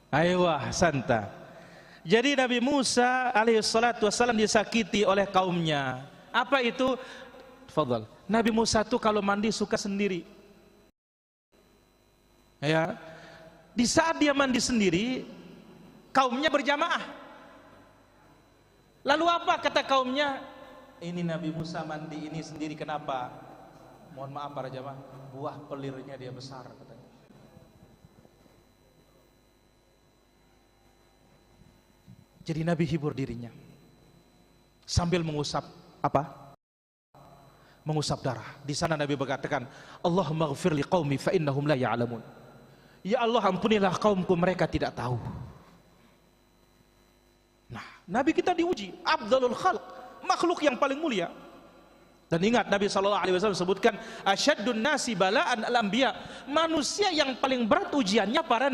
Aywa, santa. Jadi Nabi Musa alaihissalatu wassalam disakiti oleh kaumnya. Apa itu? Fadhal. Nabi Musa itu kalau mandi suka sendiri. Ya. Di saat dia mandi sendiri, kaumnya berjamaah. Lalu apa kata kaumnya? Ini Nabi Musa mandi ini sendiri, kenapa? Mohon maaf para jamaah, buah pelirnya dia besar, katanya. Jadi Nabi hibur dirinya sambil mengusap apa? Mengusap darah. Di sana Nabi berkatakan, Allahumma ghfir li qaumi fa innahum la ya'lamun. Ya Allah, ampunilah kaumku, mereka tidak tahu. Nah, Nabi kita diuji, afdalul khalq, makhluk yang paling mulia. Dan ingat Nabi SAW sebutkan, asyaddun nasi bala'an al-anbiya, manusia yang paling berat ujiannya para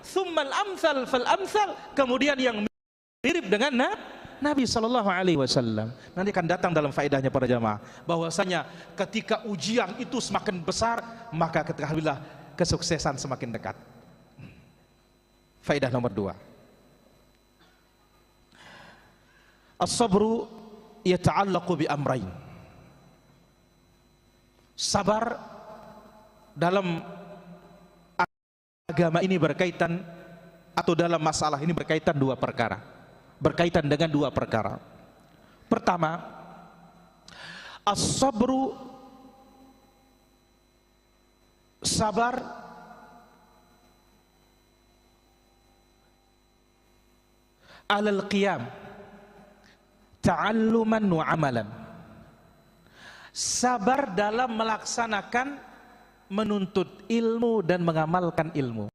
thummal amthal fal amthal, kemudian yang mirip dengan Nabi SAW. Nanti akan datang dalam faedahnya para jamaah, bahwasanya ketika ujian itu semakin besar, maka ketahuilah kesuksesan semakin dekat. Faedah nomor 2, as-sabru yata'allaqu bi amrayn. Sabar dalam agama ini berkaitan, atau dalam masalah ini berkaitan dua perkara. Berkaitan dengan dua perkara. Pertama, as-sabru, sabar alal qiyam ta'alluman wa amalan. Sabar dalam melaksanakan, menuntut ilmu dan mengamalkan ilmu.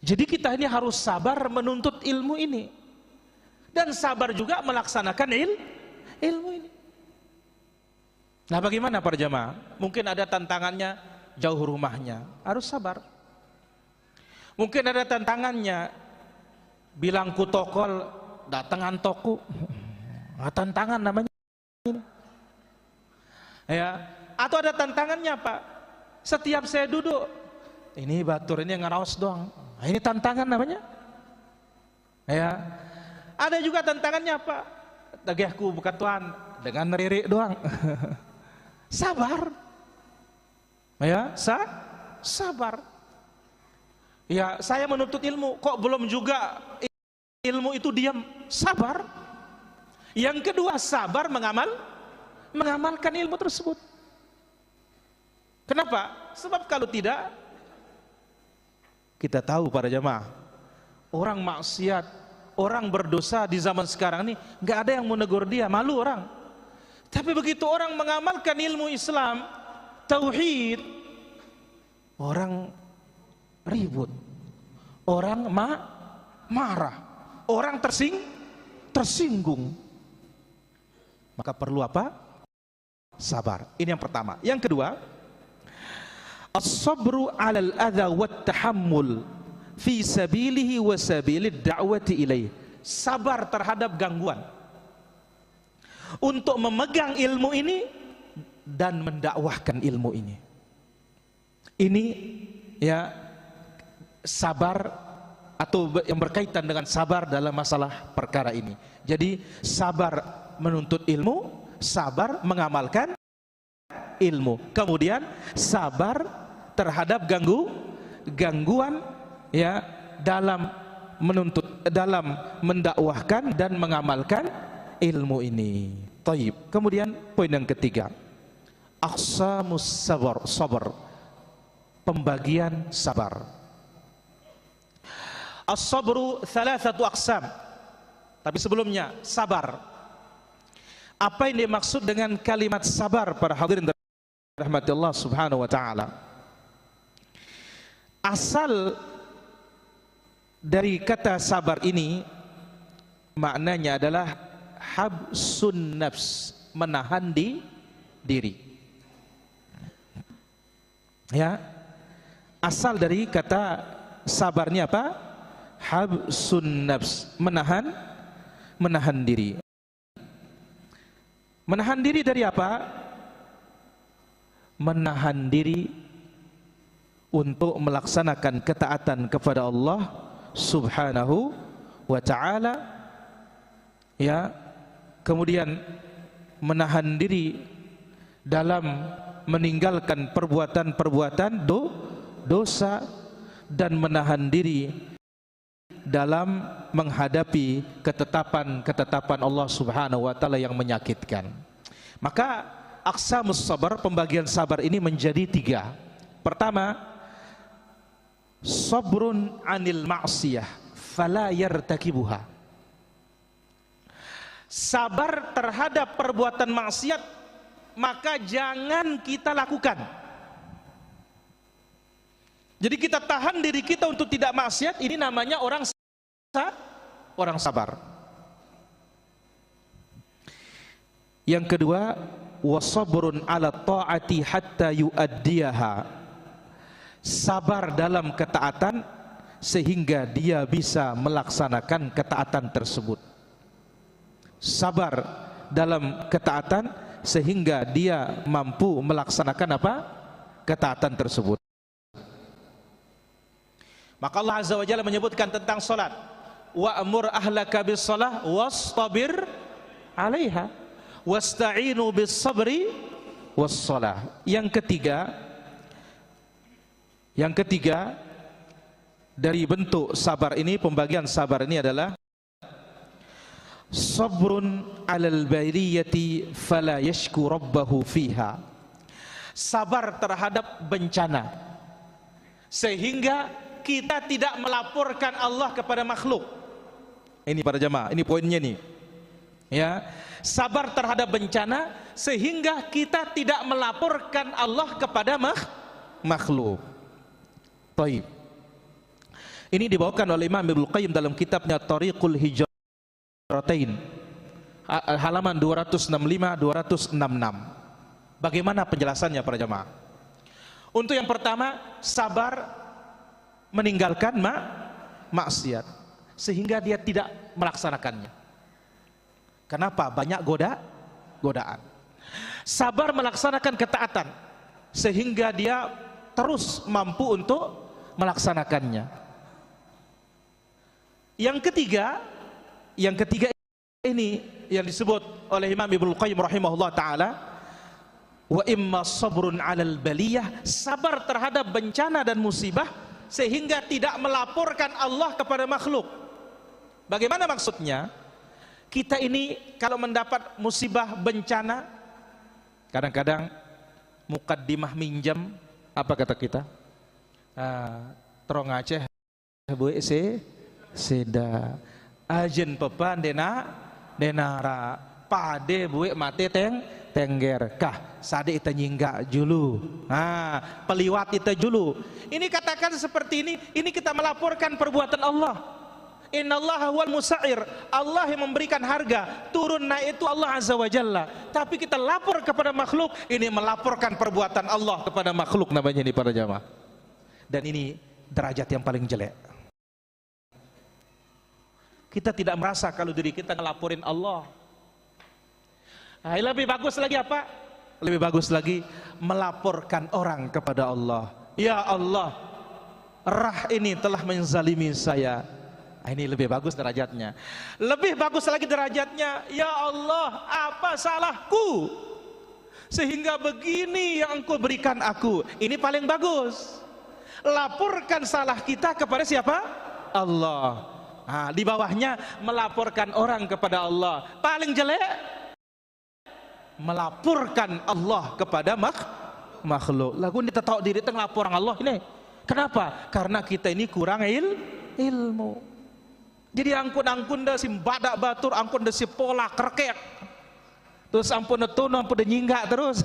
Jadi kita ini harus sabar menuntut ilmu ini, dan sabar juga melaksanakan ilmu ini. Nah, bagaimana para jamaah? Mungkin ada tantangannya jauh rumahnya, harus sabar. Mungkin ada tantangannya bilang ku tokol, datangan toku. Tantangan namanya ini. Ya, atau ada tantangannya Pak, setiap saya duduk ini batur ini ngaraos doang. Nah, ini tantangan namanya. Ya, ada juga tantangannya Pak, dagehku bukan tuan dengan neririk doang. Sabar. Ya, sabar. Ya, saya menuntut ilmu kok belum juga ilmu itu diam. Sabar. Yang kedua, sabar mengamalkan ilmu tersebut. Kenapa? Sebab kalau tidak, kita tahu para jamaah, orang maksiat, orang berdosa di zaman sekarang ini nggak ada yang menegur dia, malu orang. Tapi begitu orang mengamalkan ilmu Islam, tauhid, orang ribut, orang marah, orang tersinggung. Maka perlu apa? Sabar. Ini yang pertama. Yang kedua, as-sabru 'alal adza wat tahammul fi sabilihi wa sabilid da'wati ilaih. Sabar terhadap gangguan untuk memegang ilmu ini dan mendakwahkan ilmu ini. Ini ya, sabar atau yang berkaitan dengan sabar dalam masalah perkara ini. Jadi sabar menuntut ilmu, sabar mengamalkan ilmu, kemudian sabar terhadap gangguan ya, dalam mendakwahkan dan mengamalkan ilmu ini. Taib. Kemudian poin yang ketiga, aqsamus sabar, pembagian sabar. As-sabru thalathatu aqsam. Tapi sebelumnya, sabar. Apa yang dimaksud dengan kalimat sabar para hadirin rahmati Allah subhanahu wa ta'ala? Asal dari kata sabar ini maknanya adalah habsun nafs, menahan diri. Ya, asal dari kata sabarnya apa? Habsun nafs, menahan diri. Menahan diri dari apa? Menahan diri untuk melaksanakan ketaatan kepada Allah subhanahu wa ta'ala, ya. Kemudian menahan diri dalam meninggalkan perbuatan-perbuatan dosa, dan menahan diri dalam menghadapi ketetapan Allah subhanahu wa ta'ala yang menyakitkan. Maka aqsamus sabar, pembagian sabar ini menjadi tiga. Pertama, sabrun anil ma'siyah fala yartakibuha. Sabar terhadap perbuatan maksiat, maka jangan kita lakukan. Jadi kita tahan diri kita untuk tidak maksiat, ini namanya orang sabar. Yang kedua, wasabrun ala ta'ati hatta yu'addiyaha. Sabar dalam ketaatan sehingga dia bisa melaksanakan ketaatan tersebut. Sabar dalam ketaatan sehingga dia mampu melaksanakan apa? Ketaatan tersebut. Maka Allah Azza wa Jalla menyebutkan tentang salat, wa'mur ahlaka bis-shalah wastabir 'alaiha wasta'inu bis-sabri was-shalah. Yang ketiga dari bentuk sabar ini, pembagian sabar ini adalah sabrun 'alal baliyati fala yashku rabbahu fiha. Sabar terhadap bencana sehingga kita tidak melaporkan Allah kepada makhluk. Ini para jamaah, ini poinnya nih. Ya, sabar terhadap bencana sehingga kita tidak melaporkan Allah kepada makhluk. Baik. Ini dibawakan oleh Imam Ibnu Qayyim dalam kitabnya Thariqul Hijratain, halaman 265-266. Bagaimana penjelasannya para jamaah? Untuk yang pertama, sabar meninggalkan maksiat sehingga dia tidak melaksanakannya. Kenapa? Banyak godaan. Sabar melaksanakan ketaatan sehingga dia terus mampu untuk melaksanakannya. Yang ketiga ini yang disebut oleh Imam Ibnu Qayyim rahimahullah taala, wa imma sabrun 'alal baliyah, sabar terhadap bencana dan musibah sehingga tidak melaporkan Allah kepada makhluk. Bagaimana maksudnya? Kita ini kalau mendapat musibah bencana, kadang-kadang mukaddimah minjam, apa kata kita? Trong Aceh bu seda ajen pepan denara pade buek mate tengger kah sade ita nyingga julu, peliwat ita julu. Ini katakan seperti ini kita melaporkan perbuatan Allah. Innallaha huwal musa'ir, Allah yang memberikan harga, turun naik itu Allah azza wa jalla. Tapi kita lapor kepada makhluk, ini melaporkan perbuatan Allah kepada makhluk namanya ini para jamaah. Dan ini derajat yang paling jelek. Kita tidak merasa kalau diri kita ngelaporin Allah. Lebih bagus lagi apa? Lebih bagus lagi melaporkan orang kepada Allah. Ya Allah, Rah ini telah menzalimi saya. Ini lebih bagus derajatnya. Lebih bagus lagi derajatnya, ya Allah, apa salahku sehingga begini yang Engkau berikan aku. Ini paling bagus. Laporkan salah kita kepada siapa? Allah. Di bawahnya melaporkan orang kepada Allah. Paling jelek melaporkan Allah kepada makhluk. Lagu ini tahu diri tengah laporan Allah ini. Kenapa? Karena kita ini kurang ilmu. Jadi angkun dah si badak batur, angkun dah si pola kerkek, terus ampun dah tono, ampun dah nyinggak terus.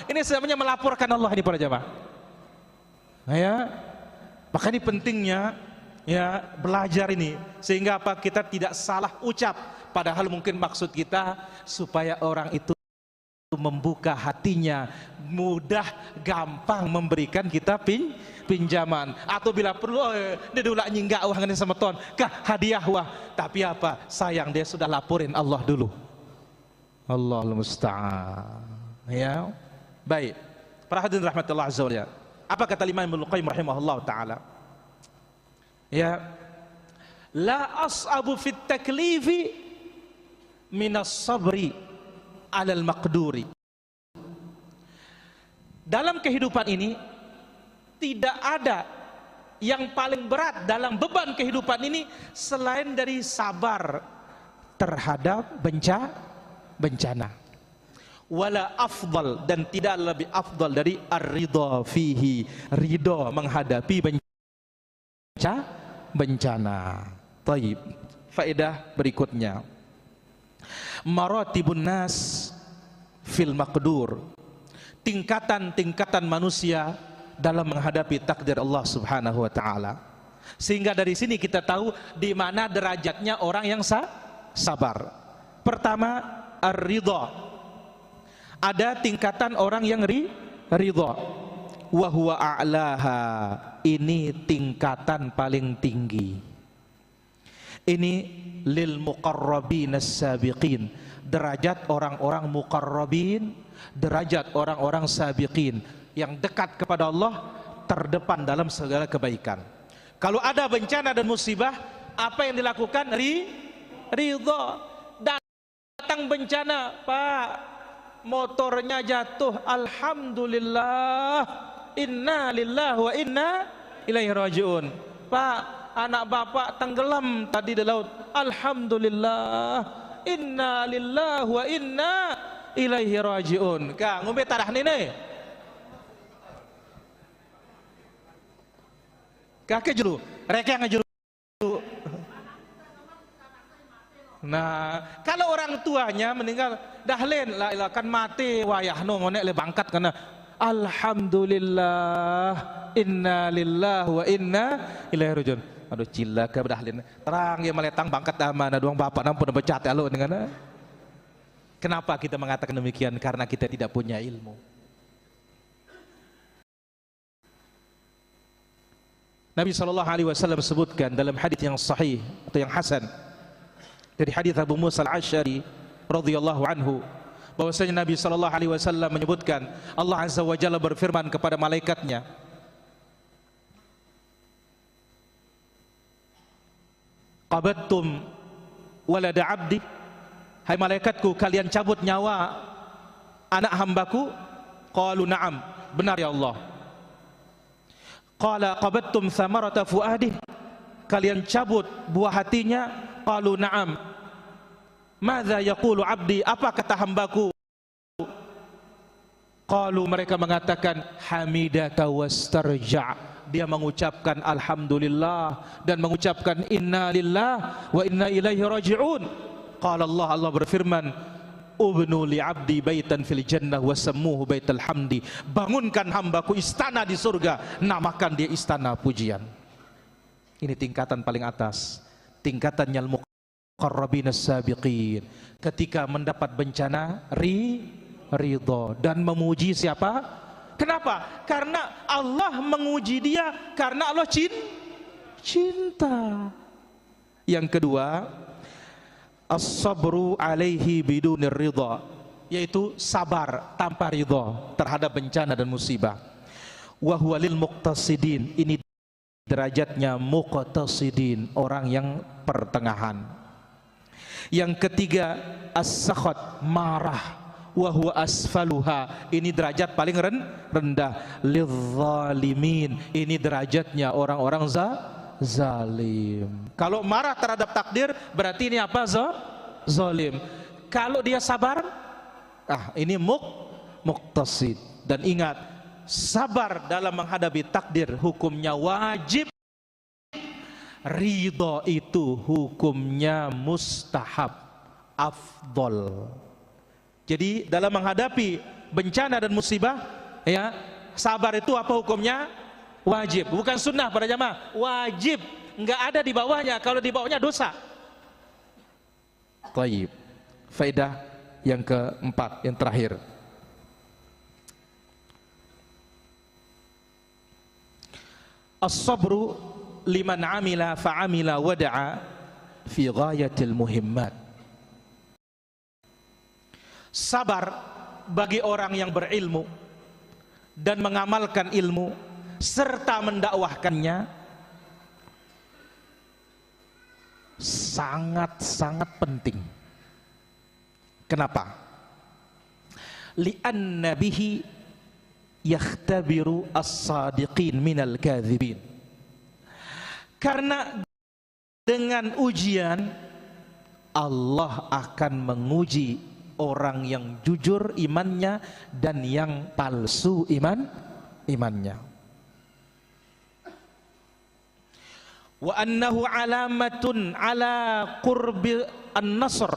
Ini sebenarnya melaporkan Allah ini para jamaah. Ya, maka ini pentingnya ya belajar ini sehingga apa, kita tidak salah ucap. Padahal mungkin maksud kita supaya orang itu membuka hatinya, mudah gampang memberikan kita pinjaman, atau bila perlu dia dulu nyinggak uang ini sama ton kah hadiah wah, tapi apa, sayang dia sudah laporin Allah dulu. Allahul musta'an. Ya, baik para hadirin rahmatullah azza wa jalla, apa kata Imam Ibnu Qayyim rahimahullah taala? Ya, la as'abu fit taklifi minas sabri alal maqduri. Dalam kehidupan ini tidak ada yang paling berat dalam beban kehidupan ini selain dari sabar terhadap bencana. Wala afdal, dan tidak lebih afdal dari ar-ridha fihi, ridha menghadapi bencana. Taib. Faedah berikutnya, maratibun nas fil maqdur, tingkatan-tingkatan manusia dalam menghadapi takdir Allah Subhanahu wa taala. Sehingga dari sini kita tahu di mana derajatnya orang yang sabar. Pertama, ar-ridha. Ada tingkatan orang yang ridha. Wa huwa a'laha. Ini tingkatan paling tinggi. Ini lil muqarrabin as-sabiqin, derajat orang-orang muqarrabin, derajat orang-orang sabiqin yang dekat kepada Allah, terdepan dalam segala kebaikan. Kalau ada bencana dan musibah, apa yang dilakukan? Ridho. Datang bencana, Pak, motornya jatuh, alhamdulillah, inna lillahi wa inna ilaihi rajiun. Pak, anak bapak tenggelam tadi di laut, alhamdulillah, inna lillahi wa inna ilaihi rajiun. Kang ngombe tarah nene kakek julu reka ngejulu. Nah, kalau orang tuanya meninggal, dahlen lah ilakan mati wayahno ngonek le bangkat karena alhamdulillah, inna lillahi wa inna ilaihi rajiun. Aduh cilaka dahlen terang ya maletang bangkat mana doang bapak nampun becat alo dengan. Kenapa kita mengatakan demikian? Karena kita tidak punya ilmu. Nabi SAW sebutkan dalam hadis yang sahih atau yang hasan dari hadis Abu Musa al-Asy'ari radhiyallahu anhu, bahwasanya Nabi SAW menyebutkan Allah Azza wa Jalla berfirman kepada malaikatnya, qabattum walada abdi, hai malaikatku, kalian cabut nyawa anak hambaku? Qalu na'am, benar ya Allah. Qala qabattum thamarata fuadi, kalian cabut buah hatinya? Qalu na'am. Madza yaqulu abdi, apa kata hambaku? Qalu, mereka mengatakan hamidaka wastarja', dia mengucapkan alhamdulillah dan mengucapkan inna lillahi wa inna ilaihi raji'un. Qala Allah berfirman, ubnu li abdi baitan fil jannah wa sammuhu baital hamdi, bangunkan hambaku istana di surga, namakan dia istana pujian. Ini tingkatan paling atas, tingkatan yang muqarrabin as-sabiqin, ketika mendapat bencana ridho dan memuji siapa? Kenapa? Karena Allah menguji dia, karena Allah cinta. Yang kedua, as-sabru alaihi bidunir ridha, yaitu sabar tanpa ridha terhadap bencana dan musibah. Wa huwa lil muqtasidin, ini derajatnya muqtasidin, orang yang pertengahan. Yang ketiga, as-sakhat, marah, wa huwa asfaluha, ini derajat paling rendah. Lidh-dhalimin, ini derajatnya orang-orang zalim. Kalau marah terhadap takdir, berarti ini apa? Zalim. Kalau dia sabar, ini muqtasid. Dan ingat, sabar dalam menghadapi takdir hukumnya wajib, ridho itu hukumnya mustahab, afdol. Jadi dalam menghadapi bencana dan musibah, ya, sabar itu apa hukumnya? Wajib, bukan sunnah pada jamaah, wajib. Enggak ada di bawahnya, kalau di bawahnya dosa. Taib. Faedah yang keempat, yang terakhir. As-sabru liman amila fa'amila wada'a fi ghayatil muhimmat. Sabar bagi orang yang berilmu dan mengamalkan ilmu serta mendakwahkannya sangat-sangat penting. Kenapa? Li'anna bihi yakhtabiru as-sadiqin minal kadhibin. Karena dengan ujian Allah akan menguji orang yang jujur imannya dan yang palsu imannya. Wa annahu alamatun ala qurbi an-nasr,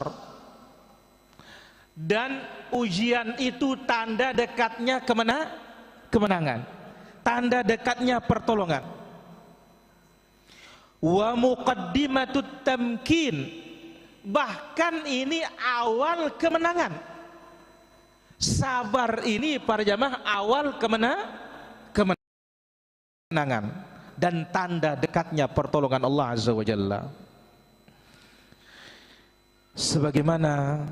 dan ujian itu tanda dekatnya kemenangan, tanda dekatnya pertolongan. Wa muqaddimatut tamkin, bahkan ini awal kemenangan. Sabar ini para jamaah awal kemenangan dan tanda dekatnya pertolongan Allah Azza wa Jalla. Sebagaimana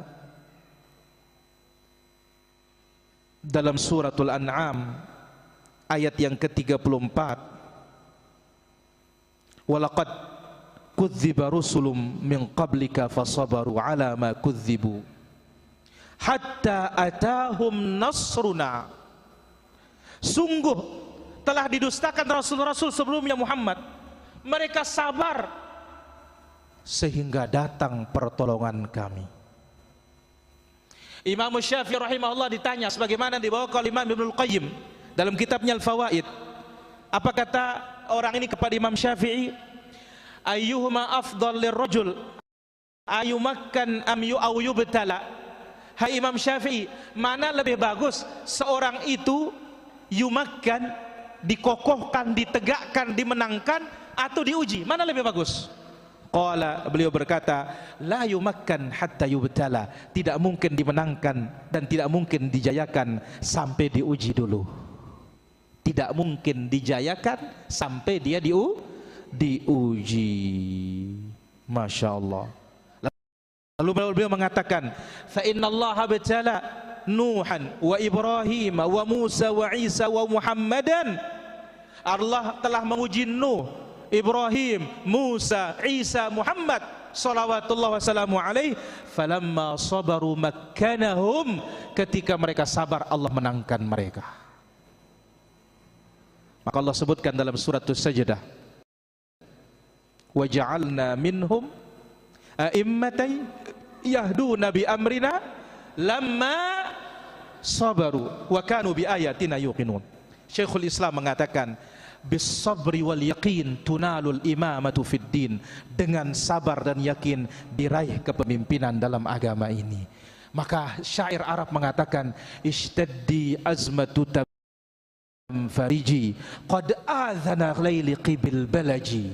dalam suratul An'am ayat yang ke-34, walaqad kudziba rusulum min qablika fasabaru ala ma kudzibu hatta atahum nasruna. Sungguh telah didustakan rasul-rasul sebelumnya Muhammad, mereka sabar sehingga datang pertolongan kami. Imam Syafi'i rahimahullah ditanya sebagaimana dibawa oleh Imam Ibnul Qayyim dalam kitabnya Al-Fawaid. Apa kata orang ini kepada Imam Syafi'i? Ayyuhuma afdal lirrajul ayyumakkan am yubtala. Hai Imam Syafi'i, mana lebih bagus seorang itu yumakkan, dikokohkan, ditegakkan, dimenangkan, atau diuji? Mana lebih bagus? Qala, beliau berkata, la yumakkan hatta yubtala. Tidak mungkin dimenangkan dan tidak mungkin dijayakan sampai diuji dulu. Tidak mungkin dijayakan sampai dia diuji. Masya Allah. Lalu beliau mengatakan, fa inna Allah abtala Nuhan wa Ibrahim wa Musa wa Isa wa Muhammadan. Allah telah menguji Nuh, Ibrahim, Musa, Isa, Muhammad salawatullah wassalamu alaih. Falamma sabaru makkanahum. Ketika mereka sabar, Allah menangkan mereka. Maka Allah sebutkan dalam surat As-Sajdah, wa ja'alna minhum a'immatan yahduna bi amrina lamma sabaru wa kanu bi ayatina yuqinun. Syekhul Islam mengatakan, bis sabri wal yaqin tunalul imamatu fid din. Dengan sabar dan yakin diraih kepemimpinan dalam agama ini. Maka syair Arab mengatakan, ishtaddi azmatu tamfariji qad adhana ghayliqi bil balaji.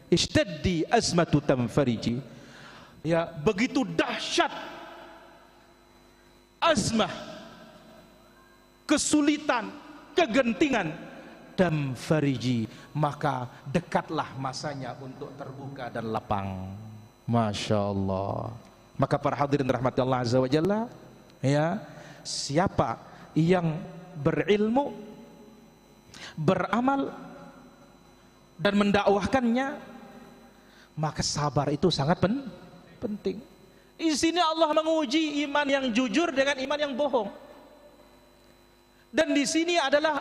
Ishtaddi azmatu tamfariji. Ya, begitu dahsyat azmah, kesulitan, kegentingan, dan fariji, maka dekatlah masanya untuk terbuka dan lapang. Masya Allah. Maka para hadirin rahmati Allah azza wa jalla, ya, siapa yang berilmu, beramal dan mendakwahkannya, maka sabar itu sangat penting. Di sini Allah menguji iman yang jujur dengan iman yang bohong. Dan di sini adalah,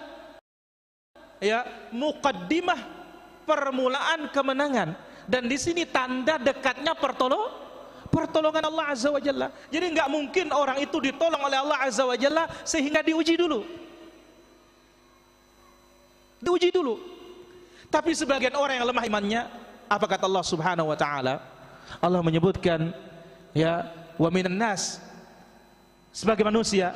ya, muqaddimah, permulaan kemenangan. Dan di sini tanda dekatnya pertolongan Allah azza wa jalla. Jadi nggak mungkin orang itu ditolong oleh Allah azza wa jalla sehingga diuji dulu. Diuji dulu. Tapi sebagian orang yang lemah imannya, apa kata Allah subhanahu wa ta'ala? Allah menyebutkan, ya, wa minan nas, sebagai manusia,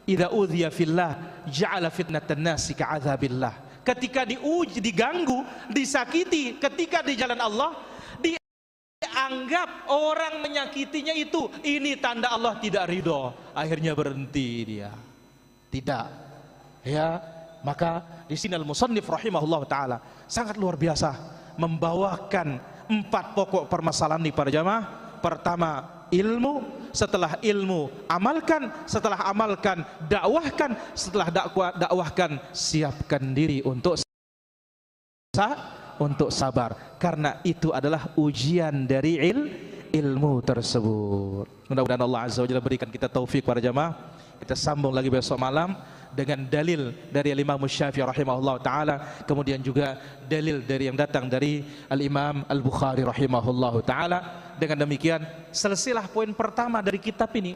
idza udhiya fillah ja'ala fitnatan nasi ka'adzabillah. Ketika diuji, diganggu, disakiti ketika di jalan Allah, dianggap orang menyakitinya itu ini tanda Allah tidak ridho, akhirnya berhenti dia. Tidak, ya. Maka di sini al-musannif rahimahullah taala sangat luar biasa membawakan 4 pokok permasalahan ini para jamaah. Pertama, ilmu. Setelah ilmu, amalkan. Setelah amalkan, dakwahkan. Setelah dakwahkan, siapkan diri untuk sabar, karena itu adalah ujian dari ilmu tersebut. Mudah-mudahan Allah azza wa jalla berikan kita taufik para jamaah. Kita sambung lagi besok malam dengan dalil dari Imam Syafi'i rahimahullah ta'ala, kemudian juga dalil dari yang datang dari Al-Imam Al-Bukhari rahimahullah ta'ala. Dengan demikian selesailah poin pertama dari kitab ini.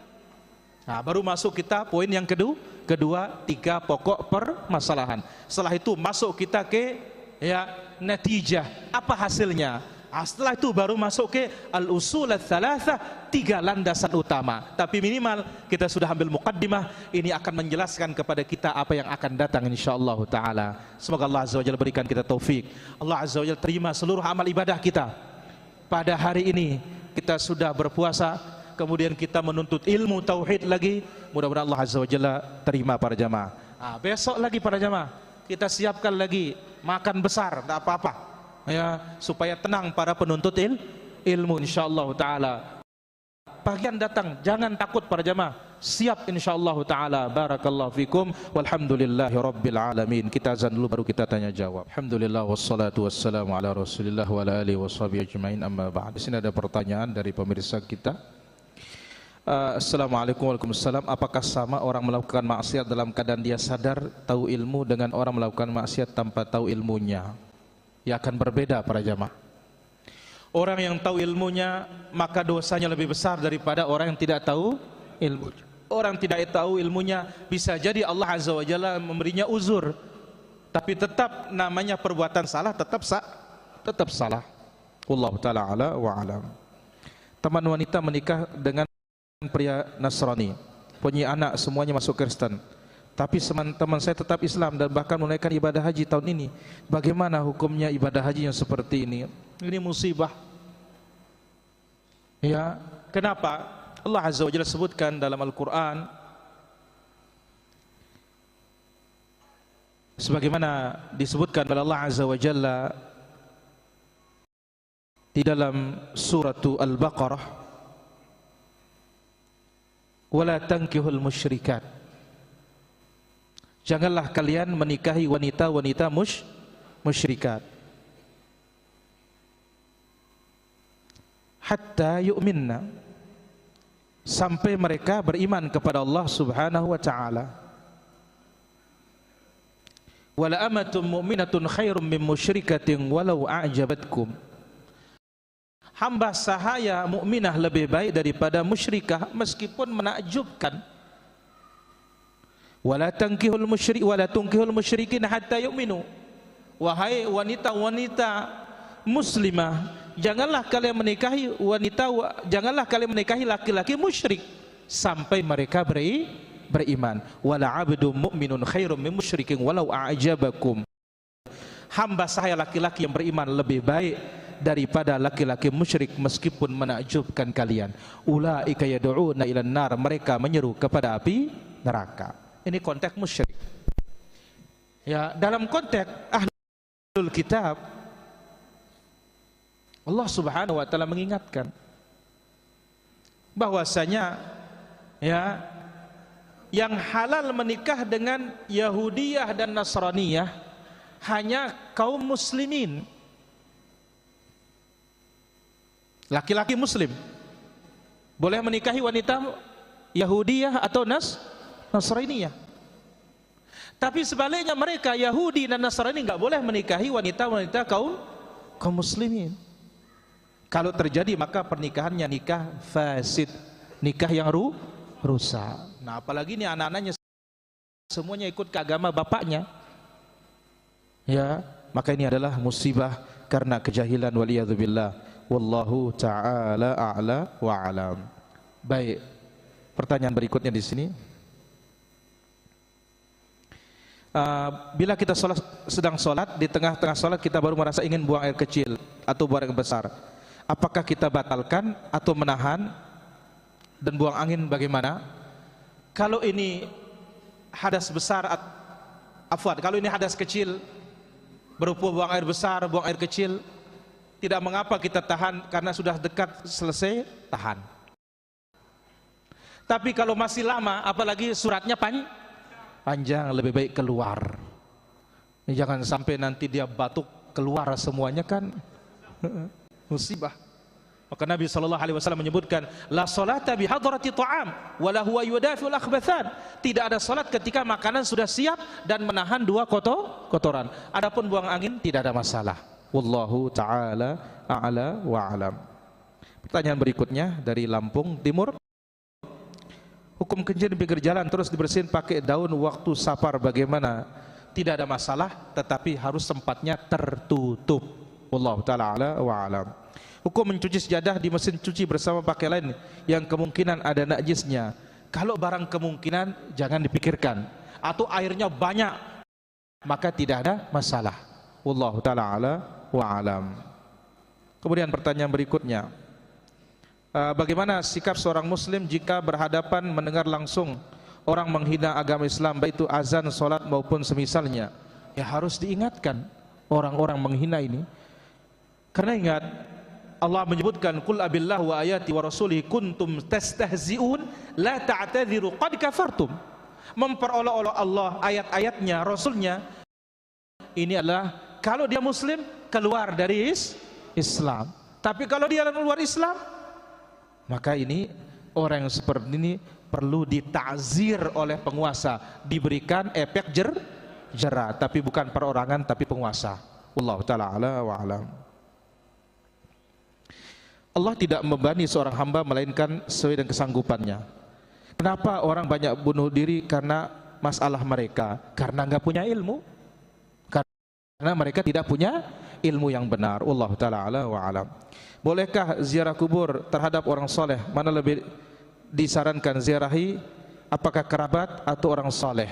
Nah, baru masuk kita poin yang kedua, 3 pokok permasalahan. Setelah itu masuk kita ke, ya, natijah, apa hasilnya. Setelah itu baru masuk ke al-usul ats-tsalatsa, 3 landasan utama. Tapi minimal kita sudah ambil muqaddimah, ini akan menjelaskan kepada kita apa yang akan datang insyaallah taala. Semoga Allah azza wajalla berikan kita taufik. Allah azza wajalla terima seluruh amal ibadah kita. Pada hari ini kita sudah berpuasa, kemudian kita menuntut ilmu tauhid lagi. Mudah-mudahan Allah azza wajalla terima para jamaah. Besok lagi para jamaah kita siapkan lagi makan besar, tidak apa-apa, ya, supaya tenang para penuntut ilmu insyaallah taala. Bagian datang, jangan takut para jamaah. siap insyaallah taala. Barakallahu fikum walhamdulillahi rabbil alamin. Kita azan dulu baru kita tanya jawab. Alhamdulillah wassalatu wassalamu ala Rasulillah wa ala alihi washabihi ajmain, amma ba'd. Di sini ada pertanyaan dari pemirsa kita. Assalamualaikum warahmatullahi wabarakatuh. Apakah sama orang melakukan maksiat dalam keadaan dia sadar tahu ilmu dengan orang melakukan maksiat tanpa tahu ilmunya? Ya, akan berbeda para jamaah. Orang yang tahu ilmunya maka dosanya lebih besar daripada orang yang tidak tahu ilmu. Orang tidak tahu ilmunya bisa jadi Allah Azza wa Jalla memberinya uzur, tapi tetap namanya perbuatan salah, tetap salah. Wallahu taala ala wa alam. Teman wanita menikah dengan pria Nasrani, punya anak, semuanya masuk Kristen, tapi teman saya tetap Islam dan bahkan menunaikan ibadah haji tahun ini. Bagaimana hukumnya ibadah haji yang seperti ini? Ini musibah. Ya, kenapa? Allah Azza wa Jalla sebutkan dalam Al-Quran, sebagaimana disebutkan oleh Allah Azza wa Jalla di dalam surah Al-Baqarah, wala tankihul musyrikat, janganlah kalian menikahi wanita-wanita musyrikat hatta yu'minna, sampai mereka beriman kepada Allah Subhanahu wa taala. Wala amatun mu'minatun khairum min musyrikatin walau a'jabatkum, hamba sahaya mukminah lebih baik daripada musyrikah meskipun menakjubkan. Wala tunkihul musyrikin hatta yu'minu, wahai wanita-wanita muslimah, janganlah kalian menikahi laki-laki musyrik sampai mereka beriman. Wala 'abdun mu'minun khairum min musyrikin walau a'jabakum, hamba sahaya laki-laki yang beriman lebih baik daripada laki-laki musyrik meskipun menakjubkan kalian. Ulaika yad'una ilan nar, mereka menyeru kepada api neraka. Ini konteks musyrik. Ya, dalam konteks ahlul kitab, Allah Subhanahu wa taala mengingatkan bahwasanya ya, yang halal menikah dengan Yahudiyah dan Nasraniyah hanya kaum muslimin, laki-laki muslim boleh menikahi wanita Yahudiyah atau Nasraniyah. Tapi sebaliknya mereka Yahudi dan Nasrani enggak boleh menikahi wanita-wanita kaum muslimin. Kalau terjadi maka pernikahannya nikah fasid, nikah yang rusak. Nah, apalagi ini anak-anaknya semuanya ikut ke agama bapaknya. Ya, maka ini adalah musibah karena kejahilan, waliyadzubillah. Wallahu ta'ala a'la wa alam. Baik, pertanyaan berikutnya di sini. Bila kita sedang sholat, di tengah-tengah sholat kita baru merasa ingin buang air kecil atau buang air besar, apakah kita batalkan atau menahan dan buang angin bagaimana? Kalau ini hadas besar, kalau ini hadas kecil berupa buang air besar, buang air kecil, tidak mengapa kita tahan karena sudah dekat selesai, tahan. Tapi kalau masih lama, apalagi suratnya panjang, lebih baik keluar. Jangan sampai nanti dia batuk keluar semuanya, kan musibah. Maka Nabi SAW menyebutkan, la salata bi hadrati ta'am wala huwa yudafi'ul akhbathan. Tidak ada salat ketika makanan sudah siap dan menahan dua kotoran. Adapun buang angin tidak ada masalah. Wallahu ta'ala a'la wa alam. Pertanyaan berikutnya dari Lampung Timur. Hukum kencing di pinggir jalan terus dibersihin pakai daun waktu safar bagaimana? Tidak ada masalah, tetapi harus tempatnya tertutup. Wallahu ta'ala a'la wa alam. Hukum mencuci sejadah di mesin cuci bersama pakai lain yang kemungkinan ada najisnya. Kalau barang kemungkinan jangan dipikirkan, atau airnya banyak, maka tidak ada masalah. Wallahu ta'ala a'la wa alam. Kemudian pertanyaan berikutnya, bagaimana sikap seorang muslim jika berhadapan mendengar langsung orang menghina agama Islam, baik itu azan, solat maupun semisalnya? Ya, harus diingatkan orang-orang menghina ini, karena ingat, Allah menyebutkan qul abillah wa ayati wa rasulihi kuntum tastahzi'un la ta'tadhiru qad kafartum. Memperolok-olok Allah, ayat-ayatnya, rasulnya, ini adalah kalau dia muslim keluar dari Islam. Tapi kalau dia luar Islam, maka ini orang yang seperti ini perlu ditazir oleh penguasa, diberikan efek jerah, tapi bukan perorangan tapi penguasa. Wallahu taala ala wa alam. Allah tidak membebani seorang hamba melainkan sesuai dengan kesanggupannya. Kenapa orang banyak bunuh diri? Karena masalah mereka, karena nggak punya ilmu, karena mereka tidak punya ilmu yang benar. Wallahu taala ala wa alam. Bolehkah ziarah kubur terhadap orang soleh? Mana lebih disarankan ziarahi? Apakah kerabat atau orang soleh?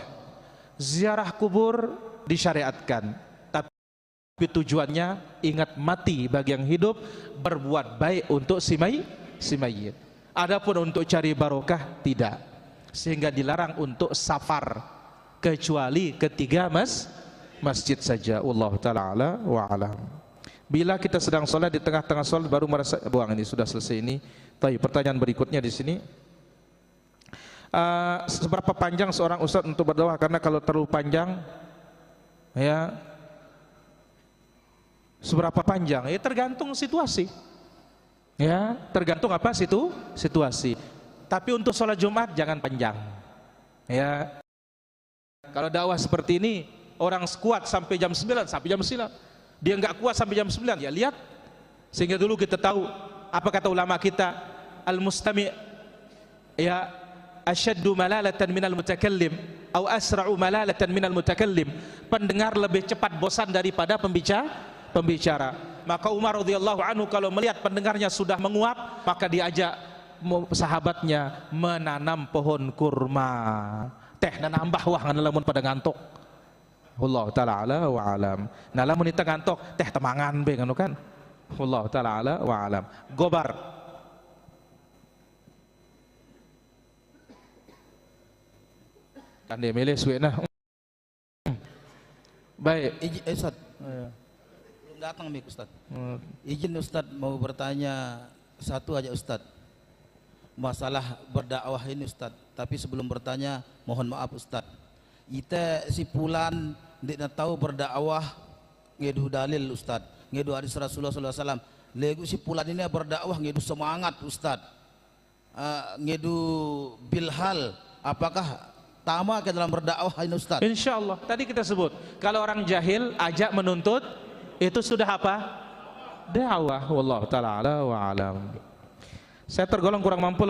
Ziarah kubur disyariatkan, tapi tujuannya ingat mati bagi yang hidup, berbuat baik untuk si mayit. Adapun untuk cari barokah tidak, sehingga dilarang untuk safar kecuali ketiga masjid saja. Wallahu taala ala wa alam. Bila kita sedang sholat, di tengah-tengah sholat baru merasa buang, ini sudah selesai ini. Tapi pertanyaan berikutnya di sini, seberapa panjang seorang ustadz untuk berdoa? Karena kalau terlalu panjang, ya seberapa panjang? Ya tergantung situasi. Ya tergantung apa situasi. Tapi untuk sholat Jumat jangan panjang. Ya kalau dakwah seperti ini, orang kuat sampai jam 9, dia nggak kuat sampai jam 9, ya lihat, sehingga dulu kita tahu apa kata ulama kita, al-mustami' ya asyaddu malalatan minal mutakallim atau asra'u malalatan minal mutakallim. Pendengar lebih cepat bosan daripada pembicara. Maka Umar radhiyallahu anhu kalau melihat pendengarnya sudah menguap, maka diajak sahabatnya menanam pohon kurma. Teh nanam bawah ngalamun pada ngantuk. Wallahu taala ala wa alam. Nah lamun kita ngantuk teh temangan be ngono kan. Wallahu taala ala wa alam. Gobar. Kan dia milih suena. Baik. Ustaz. Belum datang nih Ustaz. Izin Ustaz mau bertanya satu aja Ustaz. Masalah berdakwah ini Ustaz. Tapi sebelum bertanya mohon maaf Ustaz. Ita si pulan tidak tahu berdakwah ngedu dalil Ustaz, ngedu hadis Rasulullah SAW. Legu si pulan ini berdakwah ngedu semangat Ustaz, ngedu bilhal. Apakah tama ke dalam berdakwah ini Ustaz? Insya Allah. Tadi kita sebut kalau orang jahil ajak menuntut itu sudah apa? Dakwah. Wallahu taala ala wa alam. Saya tergolong kurang mampu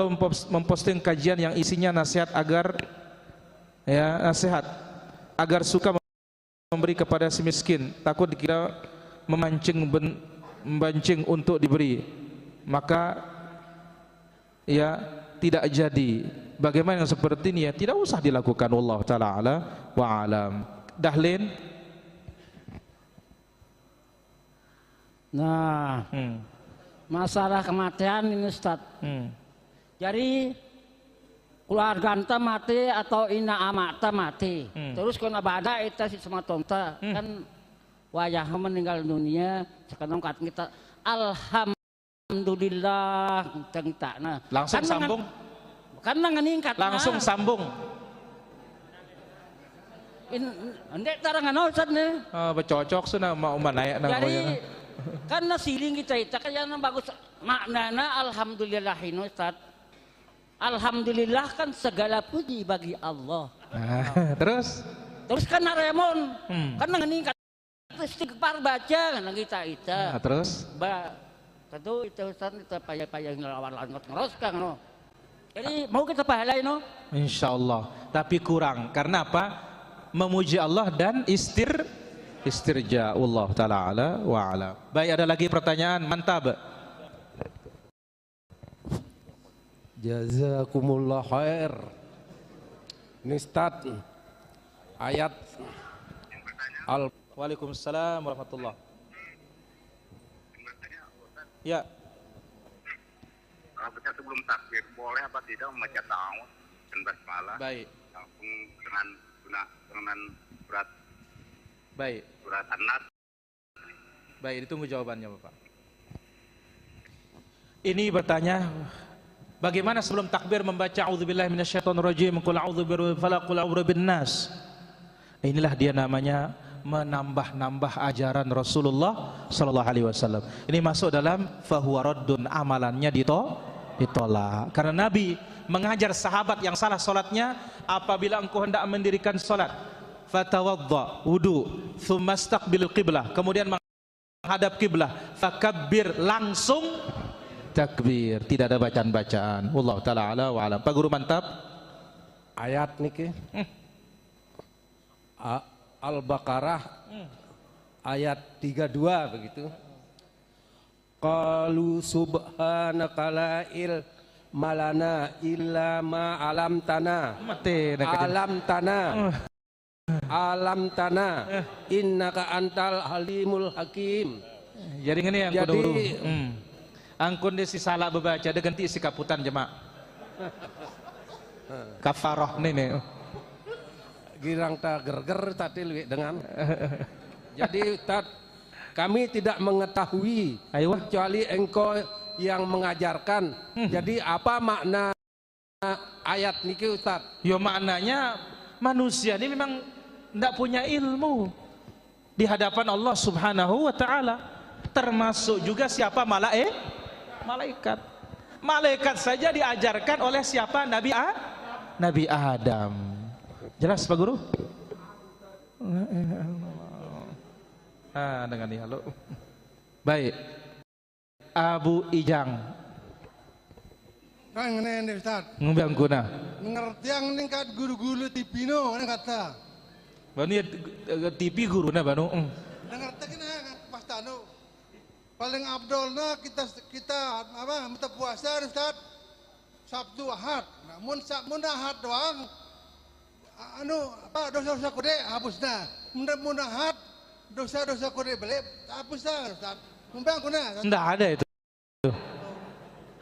memposting kajian yang isinya nasihat agar suka memberi kepada si miskin, takut dikira memancing untuk diberi, maka ya tidak jadi. Bagaimana yang seperti ini ya tidak usah dilakukan. Wallahu taala ala wa alam. Dahlin. Nah, masalah kematian ini Ustaz. Jadi keluarga anta mati atau ina amata mati, terus kena bada itu si sematonta kan wayah meninggal dunia, sekarang kata kita alhamdulillah kita. Nah langsung kan sambung karena ngeningkat langsung sambung ndek tarangan Ustaz nih bercocok sana mau naik jadi karena siling kita kan bagus maknana alhamdulillahin Ustaz. Alhamdulillah kan segala puji bagi Allah. Terus karena Remon, karena meningkat istighfar baca kan kita. Terus tentu itu Ustaz kita payah ngelawan terus kan no. Jadi mau kita pahalai no? Insyaallah. Tapi kurang karena apa? Memuji Allah dan istirja. Allah taala ala wa ala. Baik, ada lagi pertanyaan? Mantap. Jazakumullah khair. Ini Ustaz ayat Waalaikumsalam warahmatullah. Ya. Kita sebelum takbir boleh apa tidak membaca ta'awudz dan basmalah? Baik. Langsung dengan surat. Baik. Surat An-Nas. Baik, ditunggu jawabannya Bapak. Ini bertanya, bagaimana sebelum takbir membaca auzubillahi minasyaitonirrajim, qul a'udzu birabbil falaq, qul a'udzu birabbin nas. Inilah dia namanya menambah-nambah ajaran Rasulullah sallallahu alaihi wasallam. Ini masuk dalam fahuwa raddun, amalannya ditolak. Karena Nabi mengajar sahabat yang salah salatnya, apabila engkau hendak mendirikan salat, fatawadda, wudu, tsumma istaqbil qiblah, kemudian menghadap kiblah, fakabbir, langsung takbir, tidak ada bacaan-bacaan. Wallahu taala ala wa alam. Pak Guru mantap. Ayat niki. Al-Baqarah ayat 32 begitu. Qalu subhanaka la ilma lana illa ma alamtana. Alamtana innaka antal halimul hakim. Jadi ini yang kudu angkun desi salah bebaca ada ganti isi kaputan jemaah. Kafaroh nih. Girang ta gerger tadi dengan. Jadi Ustaz, kami tidak mengetahui kecuali engkau yang mengajarkan. Jadi apa makna ayat niki Ustaz? Ya maknanya manusia ini memang tidak punya ilmu di hadapan Allah Subhanahu wa taala. Termasuk juga siapa malaikat. Malaikat saja diajarkan oleh siapa? Nabi Adam. Jelas Pak Guru? Dengan ini halo. Baik. Abu Ijang. Kan ngene Ustaz. Ngombe guna. Ngerti yang ningkat guru-guru tipino nang kata. Banu TV guruna banu. Ngerti kena pas tanu. Paling abdolna kita apa minta puasa Ustaz. Sabtu Ahad. Namun Ahad doang. Dosa-dosa kode hapusna. Mun Ahad dosa-dosa kode balik hapusna Ustaz. Mumpang kuna. Enggak ada itu.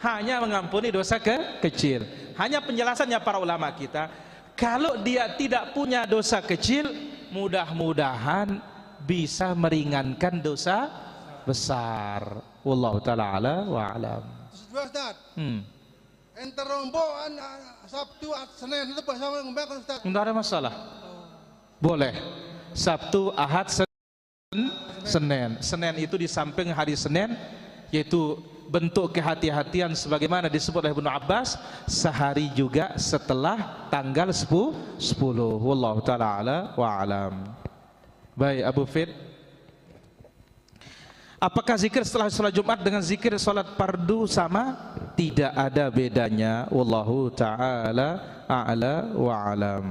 Hanya mengampuni dosa kecil. Hanya penjelasannya para ulama kita, kalau dia tidak punya dosa kecil, mudah-mudahan bisa meringankan dosa besar. Wallahu taala ala wa alam. Ustaz. Enter rombongan Sabtu Senin itu bersama ngembang Ustaz. Enggak ada masalah. Boleh. Sabtu, Ahad, Senin. Senin itu di samping hari Senin, yaitu bentuk kehati-hatian sebagaimana disebut oleh Ibnu Abbas, sehari juga setelah tanggal 10. Wallahu taala ala wa alam. Baik Abu Fit. Apakah zikir setelah sholat Jumat dengan zikir sholat fardu sama? Tidak ada bedanya. Wallahu ta'ala a'la wa alam.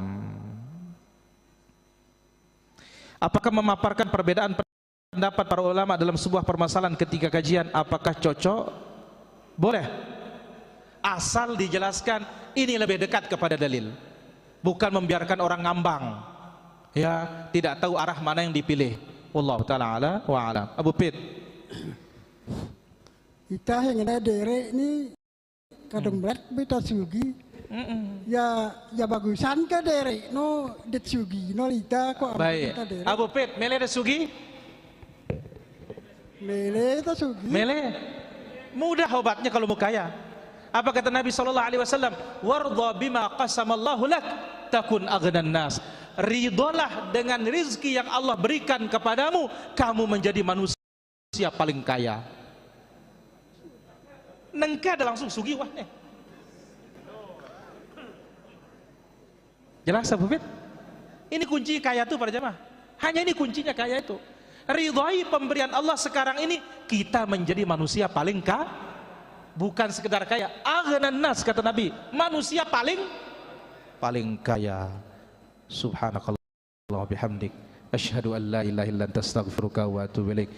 Apakah memaparkan perbedaan pendapat para ulama dalam sebuah permasalahan ketika kajian, apakah cocok? Boleh. Asal dijelaskan ini lebih dekat kepada dalil. Bukan membiarkan orang ngambang. Ya, tidak tahu arah mana yang dipilih. Wallahu ta'ala a'la wa alam. Abu Pit. Kita yang ada derek ini kadang berat beta sugi. Ya bagusan ke derek no det sugi no lita kok. Baik. Abu Pit, mele det sugi? Mele ta sugi. Mele. Mudah obatnya kalau mau kaya. Apa kata Nabi sallallahu alaihi wasallam? Wardha bima qasamallahu lak takun aghnan nas. Ridholah dengan rizki yang Allah berikan kepadamu, kamu menjadi manusia paling kaya. Nengka ada langsung sugi wah nih. Jelas Abu Fit? Ini kunci kaya itu para jemaah. Hanya ini kuncinya kaya itu. Ridhoi pemberian Allah sekarang ini, kita menjadi manusia paling kaya. Bukan sekedar kaya. Aghnan nas kata Nabi, manusia paling kaya. Subhanakallah bihamdik, asyhadu an la ilaha illa anta astaghfiruka wa atubu ilaik.